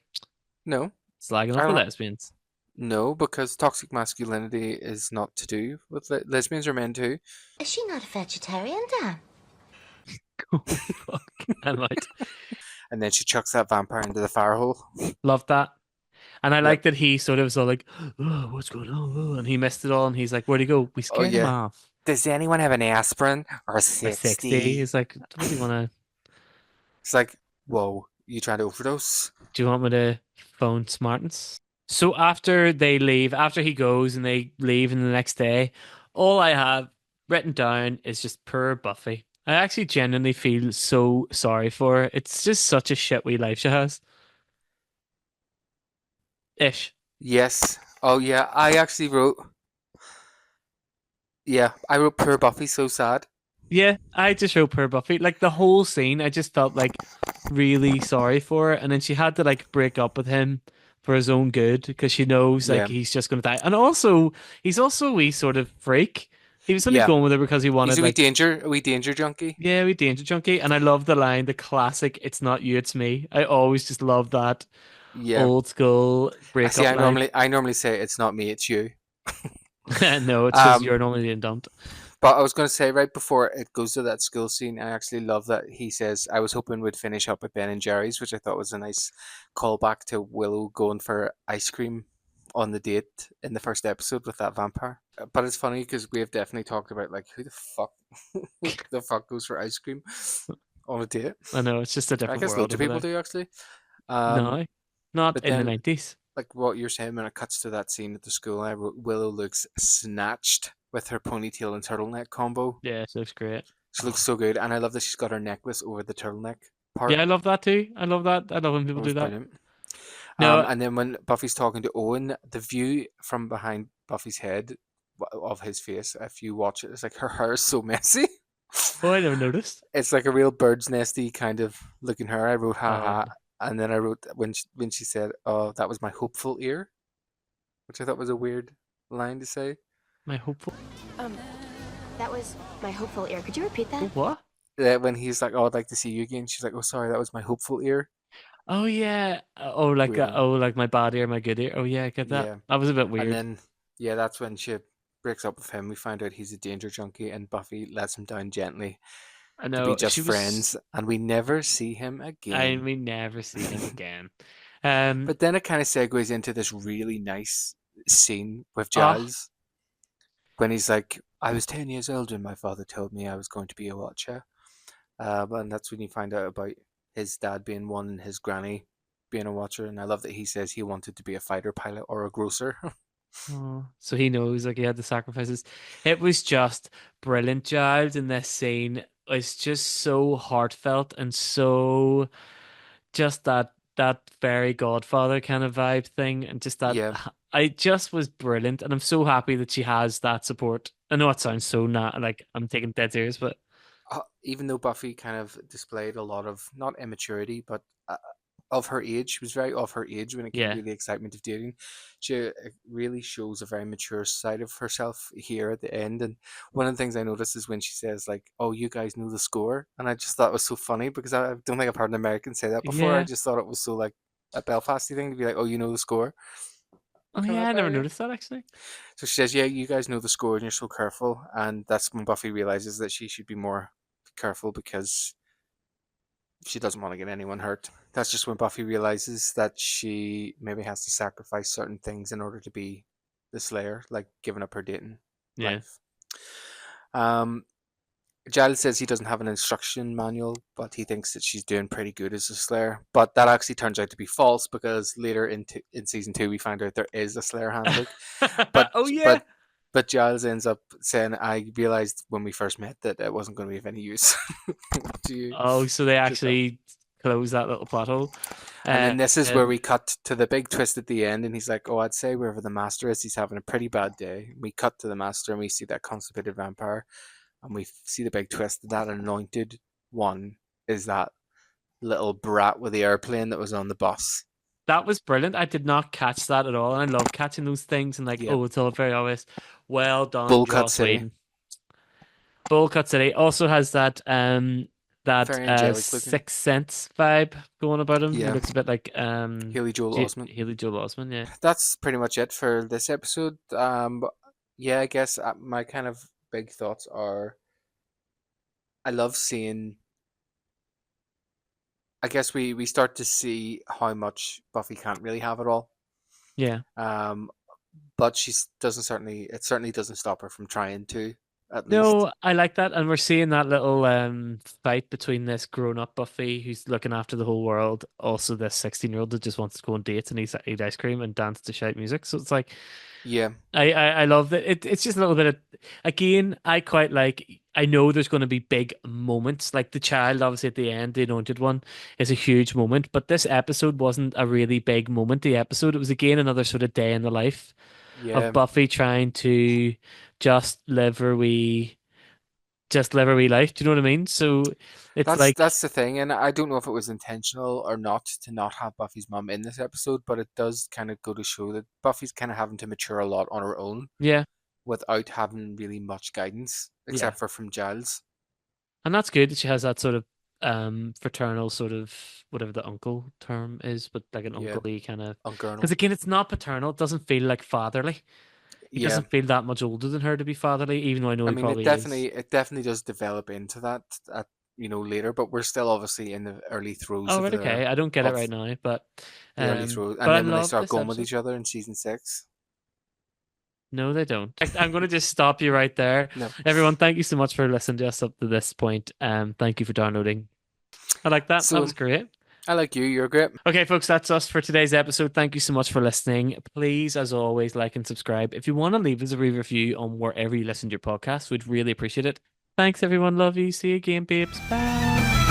No. Slagging I off the don't- lesbians. No, because toxic masculinity is not to do with lesbians or men too. Is she not a vegetarian, Dan? Oh, fuck. I might. And then she chucks that vampire into the fire hole. Love that. And I like that he sort of was all like, oh, what's going on? Oh, and he missed it all. And he's like, where'd he go? We scared him yeah. off. Does anyone have an aspirin or By 60? 60. He's like, what do you want to... It's like, whoa, you trying to overdose? Do you want me to phone Smartens? So after they leave, after he goes and they leave and the next day, all I have written down is just poor Buffy. I actually genuinely feel so sorry for her. It's just such a shit wee life she has. Ish. Yes. Oh yeah, I actually wrote. Yeah, I wrote poor Buffy, so sad. Yeah, I just wrote poor Buffy. Like the whole scene, I just felt like really sorry for her. And then she had to like break up with him for his own good because she knows like Yeah. he's just going to die. And also, he's also a wee sort of freak. He was only Yeah. going with her because he wanted He's a wee like danger junkie. yeah, we danger junkie. And I love the line, the classic, "It's not you, it's me." I always just love that Yeah. old school breakup See, line. I normally say it's not me, it's you. No, it's because Um, you're normally being dumped. But I was going to say right before it goes to that school scene, I actually love that he says, I was hoping we'd finish up at Ben and Jerry's, which I thought was a nice callback to Willow going for ice cream on the date in the first episode with that vampire. But it's funny because we have definitely talked about like who the fuck goes for ice cream on a date. I know it's just a I different guess world loads of over people there. do actually. No, Not But in the then, 90s. like what you're saying, when it cuts to that scene at the school, I wrote Willow looks snatched with her ponytail and turtleneck combo. Yeah, she looks great. She looks so good, and I love that she's got her necklace over the turtleneck part. Yeah, I love that too. I love that. I love when That people was do that. brilliant. No, And then when Buffy's talking to Owen, the view from behind Buffy's head of his face, if you watch it, it's like her hair is so messy. oh, I never noticed. It's like a real bird's nesty kind of looking hair. I wrote ha Oh, ha, and then I wrote when she said, "Oh, that was my hopeful ear," which I thought was a weird line to say. my hopeful. That was my hopeful ear. Could you repeat Oh, that? what? When he's like, "Oh, I'd like to see you again," she's like, "Oh, sorry, that was my hopeful ear." Oh yeah. Weird line. Oh, like my bad ear, my good ear. Oh yeah, I get that. Yeah, That was a bit and weird. then yeah, that's when she breaks up with him. We find out he's a danger junkie, and Buffy lets him down gently I to be know just she was. friends, and we never see him I again. may never see him again. But then it kind of segues into this really nice scene with Oh, Giles when he's like, "I was 10 years old when my father told me I was going to be a watcher," and that's when you find out about his dad being one and his granny being a watcher. And I love that he says he wanted to be a fighter pilot or a grocer. oh, so he knows like he had the sacrifices. It was just brilliant, Giles, in this scene. It's just so heartfelt and so just that fairy godfather kind of vibe thing, and just that Yeah. I just was brilliant, and I'm so happy that she has that support. I know it sounds so not like I'm taking it dead serious, but Even though Buffy kind of displayed a lot of not immaturity, but of her age, she was very of her age when it came yeah, to the excitement of dating. She really shows a very mature side of herself here at the end. And one of the things I noticed is when she says like, "Oh, you guys know the score," and I just thought it was so funny because I don't think I've heard an American say that before. I yeah. just thought it was so like a Belfasty thing to be like, "Oh, you know the score." Oh From yeah, that I never area. noticed that actually. So she says, "Yeah, you guys know the score, and you're so careful." And that's when Buffy realizes that she should be more careful because she doesn't want to get anyone hurt. That's just when Buffy realizes that she maybe has to sacrifice certain things in order to be the Slayer, like giving up her dating Yeah. life. Um, Giles says he doesn't have an instruction manual, but he thinks that she's doing pretty good as a Slayer. But that actually turns out to be false because later in season 2 we find out there is a Slayer handbook. But Oh yeah. but but Giles ends up saying, "I realized when we first met that it wasn't going to be of any use to you." Oh, so they Just that. actually closed that little plot hole. And then this is where Um, we cut to the big twist at the end, and he's like, "Oh, I'd say wherever the master is, he's having a pretty bad day." We cut to the master, and we see that constipated vampire, and we see the big twist that anointed one is that little brat with the airplane that was on the bus. that was brilliant. I did not catch that at all, and I love catching those things and like, Yep. oh, it's all very obvious. Well done, Bullcut Joss City. Whedon. Bullcut City also has that Very angelic looking. Sixth Sense vibe going about him. He Yeah. looks a bit like Haley Joel Osment. Haley Joel Osment, yeah. That's pretty much it for this episode. But yeah, I guess my kind of big thoughts are I love seeing. I guess we start to see how much Buffy can't really have it all. Yeah. But it certainly doesn't stop her from trying to, at least. No, I like that, and we're seeing that little fight between this grown-up Buffy who's looking after the whole world, also this 16-year-old that just wants to go on dates and eat ice cream and dance to shite music. So it's like, Yeah. I love that. It's just a little bit of, again, I quite like. I know there's going to be big moments, like the child, obviously at the end, the anointed one is a huge moment, but this episode wasn't a really big moment. The episode, it was again another sort of day in the life Yeah. of Buffy trying to just live her wee life. Do you know what I mean? So it's like, That's the thing, and I don't know if it was intentional or not to not have Buffy's mum in this episode, but it does kind of go to show that Buffy's kind of having to mature a lot on her own yeah, without having really much guidance, except for from Giles. and that's good that she has that sort of fraternal sort of whatever the uncle term is, but like an Yeah. uncle-y kind of. Uncernal. Because again, it's not paternal. It doesn't feel like fatherly. He Yeah. doesn't feel that much older than her to be fatherly, even though I know I he mean, probably is. it definitely does develop into that at later, but we're still obviously in the early throes Oh, of right, okay. I don't get it of right now, but the early throes, but and I then when they love start this going with episode. each other in season 6. No, they don't. I'm going to just stop you right there. No. Everyone, thank you so much for listening to us up to this point. Thank you for downloading. I like that. So- That was great. I like you. You're great. Okay, folks, that's us for today's episode. Thank you so much for listening. Please, as always, like and subscribe. If you want to leave us a review on wherever you listen to your podcast, we'd really appreciate it. Thanks, everyone. Love you. See you again, babes. Bye.